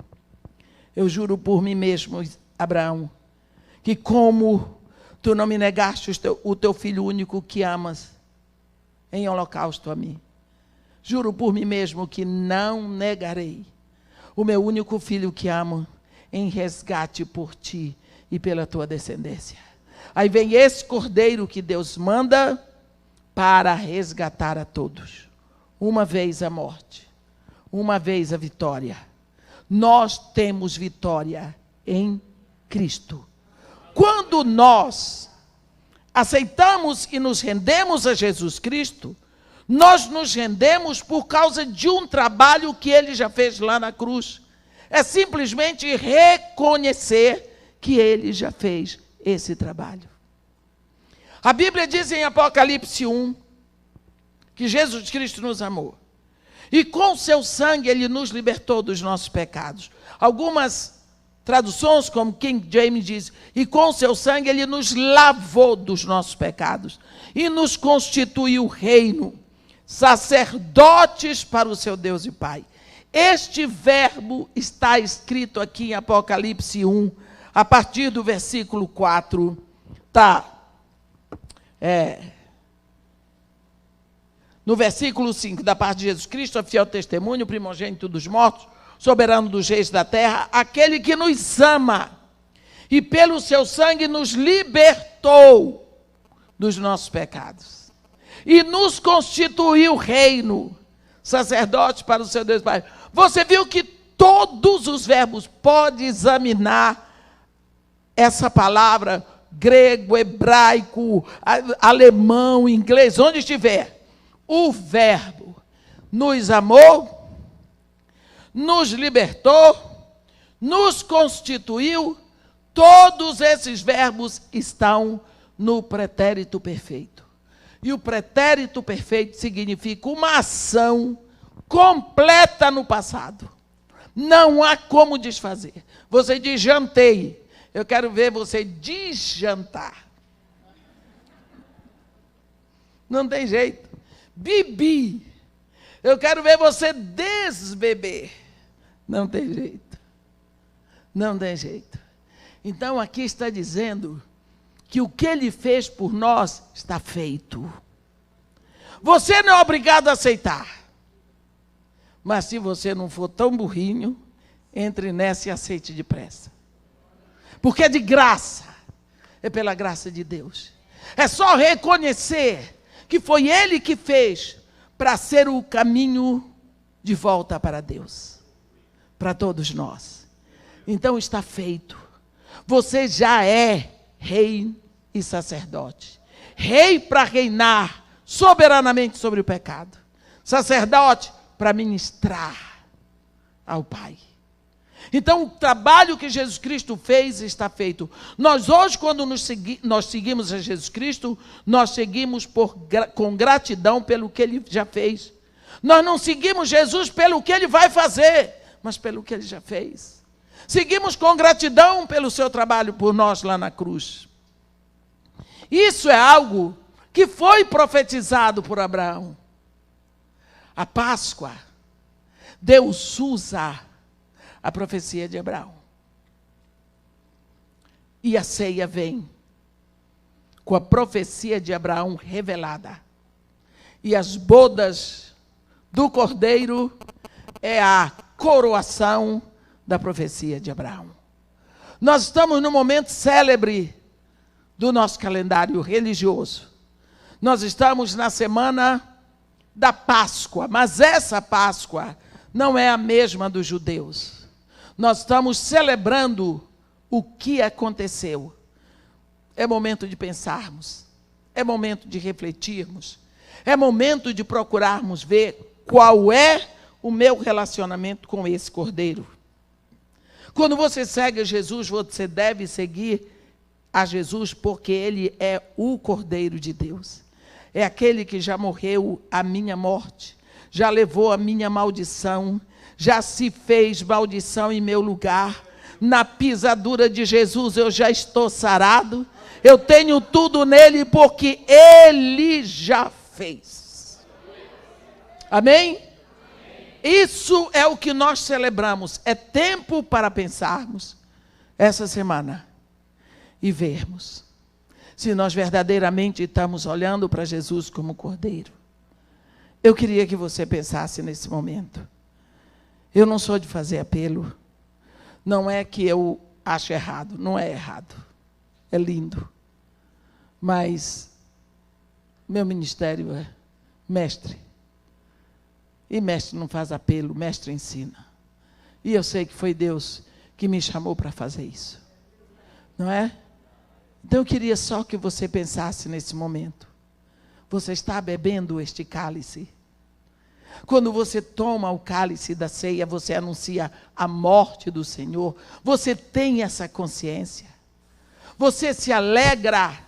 S1: Eu juro por mim mesmo, Abraão, que como tu não me negaste o teu filho único que amas em holocausto a mim, juro por mim mesmo que não negarei o meu único filho que amo em resgate por ti e pela tua descendência. Aí vem esse cordeiro que Deus manda para resgatar a todos. Uma vez a morte, uma vez a vitória. Nós temos vitória em Cristo. Quando nós aceitamos e nos rendemos a Jesus Cristo, nós nos rendemos por causa de um trabalho que Ele já fez lá na cruz. É simplesmente reconhecer que Ele já fez esse trabalho. A Bíblia diz em Apocalipse 1, que Jesus Cristo nos amou. E com seu sangue Ele nos libertou dos nossos pecados. Algumas traduções, como King James diz, e com seu sangue Ele nos lavou dos nossos pecados. E nos constituiu reino, sacerdotes para o seu Deus e Pai. Este verbo está escrito aqui em Apocalipse 1, a partir do versículo 4. No versículo 5, da parte de Jesus Cristo, a fiel testemunho, primogênito dos mortos, soberano dos reis da terra, aquele que nos ama e pelo seu sangue nos libertou dos nossos pecados e nos constituiu reino, sacerdote para o seu Deus Pai. Você viu que todos os verbos, pode examinar essa palavra, grego, hebraico, alemão, inglês, onde estiver. O verbo nos amou, nos libertou, nos constituiu. Todos esses verbos estão no pretérito perfeito. E o pretérito perfeito significa uma ação completa no passado. Não há como desfazer. Você diz jantei. Eu quero ver você desjantar. Não tem jeito. Bebi. Eu quero ver você desbeber. Não tem jeito. Não tem jeito. Então aqui está dizendo que o que ele fez por nós está feito. Você não é obrigado a aceitar. Mas se você não for tão burrinho, entre nessa e aceite depressa. Porque é de graça. É pela graça de Deus. É só reconhecer que foi Ele que fez para ser o caminho de volta para Deus. Para todos nós. Então está feito. Você já é rei e sacerdote. Rei para reinar soberanamente sobre o pecado. Sacerdote para ministrar ao Pai. Então o trabalho que Jesus Cristo fez está feito. Nós hoje, quando nós seguimos a Jesus Cristo, nós seguimos com gratidão pelo que Ele já fez. Nós não seguimos Jesus pelo que Ele vai fazer, mas pelo que Ele já fez. Seguimos com gratidão pelo seu trabalho por nós lá na cruz. Isso é algo que foi profetizado por Abraão. A Páscoa, Deus usa a profecia de Abraão. E a ceia vem com a profecia de Abraão revelada. E as bodas do Cordeiro é a coroação da profecia de Abraão. Nós estamos no momento célebre do nosso calendário religioso. Nós estamos na semana da Páscoa, mas essa Páscoa não é a mesma dos judeus. Nós estamos celebrando o que aconteceu. É momento de pensarmos, é momento de refletirmos, é momento de procurarmos ver qual é o meu relacionamento com esse Cordeiro. Quando você segue Jesus, você deve seguir a Jesus porque Ele é o Cordeiro de Deus. É aquele que já morreu a minha morte, já levou a minha maldição, já se fez maldição em meu lugar. Na pisadura de Jesus eu já estou sarado. Eu tenho tudo nele porque Ele já fez. Amém? Isso é o que nós celebramos. É tempo para pensarmos essa semana e vermos se nós verdadeiramente estamos olhando para Jesus como Cordeiro. Eu queria que você pensasse nesse momento. Eu não sou de fazer apelo. Não é que eu acho errado. Não é errado. É lindo. Mas meu ministério é mestre. E mestre não faz apelo, mestre ensina. E eu sei que foi Deus que me chamou para fazer isso. Não é? Então eu queria só que você pensasse nesse momento. Você está bebendo este cálice? Quando você toma o cálice da ceia, você anuncia a morte do Senhor. Você tem essa consciência. Você se alegra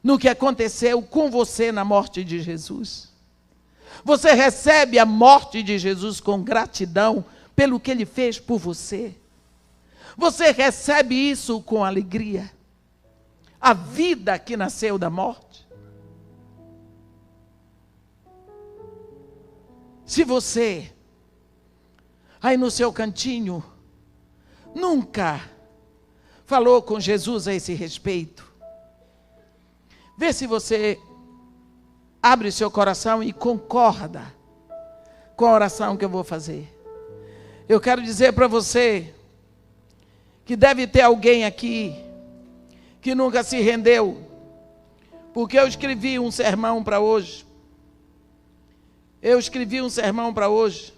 S1: no que aconteceu com você na morte de Jesus. Você recebe a morte de Jesus com gratidão pelo que Ele fez por você. Você recebe isso com alegria. A vida que nasceu da morte. Se você, aí no seu cantinho, nunca falou com Jesus a esse respeito, vê se você abre seu coração e concorda com a oração que eu vou fazer. Eu quero dizer para você que deve ter alguém aqui que nunca se rendeu, porque eu escrevi um sermão para hoje. Eu escrevi um sermão para hoje,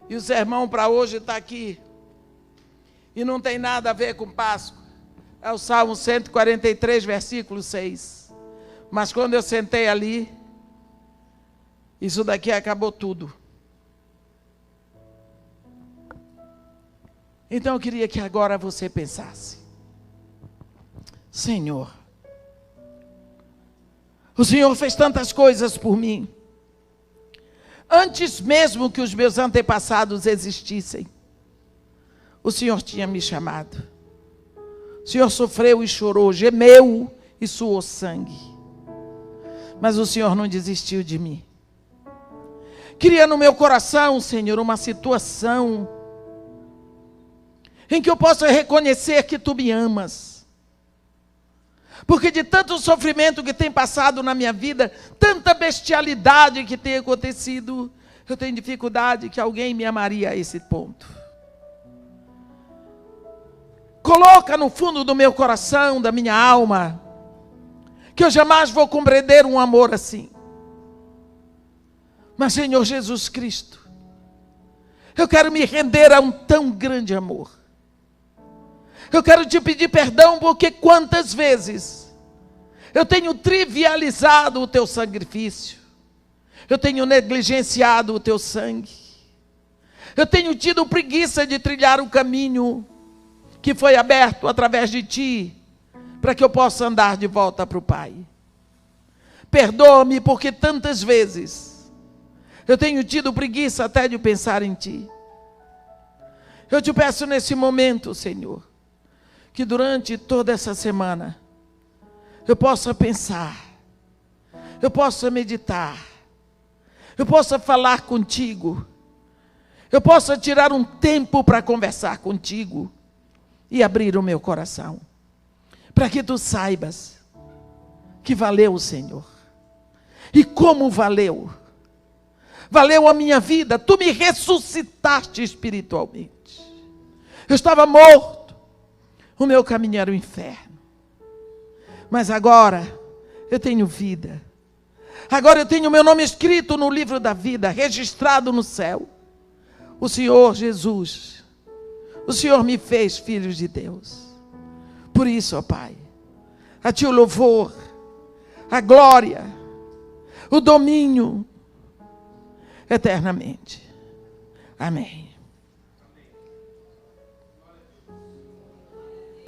S1: e o sermão para hoje está aqui, e não tem nada a ver com Páscoa. É o Salmo 143, versículo 6. Mas quando eu sentei ali, isso daqui acabou tudo. Então eu queria que agora você pensasse: Senhor, o Senhor fez tantas coisas por mim. Antes mesmo que os meus antepassados existissem, o Senhor tinha me chamado. O Senhor sofreu e chorou, gemeu e suou sangue. Mas o Senhor não desistiu de mim. Cria no meu coração, Senhor, uma situação em que eu possa reconhecer que Tu me amas. Porque de tanto sofrimento que tem passado na minha vida, tanta bestialidade que tem acontecido, eu tenho dificuldade que alguém me amaria a esse ponto. Coloca no fundo do meu coração, da minha alma, que eu jamais vou compreender um amor assim. Mas, Senhor Jesus Cristo, eu quero me render a um tão grande amor. Eu quero te pedir perdão porque quantas vezes eu tenho trivializado o teu sacrifício. Eu tenho negligenciado o teu sangue. Eu tenho tido preguiça de trilhar o caminho que foi aberto através de ti, para que eu possa andar de volta para o Pai. Perdoa-me porque tantas vezes eu tenho tido preguiça até de pensar em ti. Eu te peço nesse momento, Senhor, que durante toda essa semana eu possa pensar, eu possa meditar, eu possa falar contigo, eu possa tirar um tempo para conversar contigo e abrir o meu coração, para que tu saibas que valeu o Senhor. E como valeu? Valeu a minha vida, tu me ressuscitaste espiritualmente. Eu estava morto, o meu caminho era o inferno. Mas agora eu tenho vida. Agora eu tenho meu nome escrito no livro da vida, registrado no céu. O Senhor Jesus, o Senhor me fez filhos de Deus. Por isso, ó Pai, a ti o louvor, a glória, o domínio eternamente. Amém.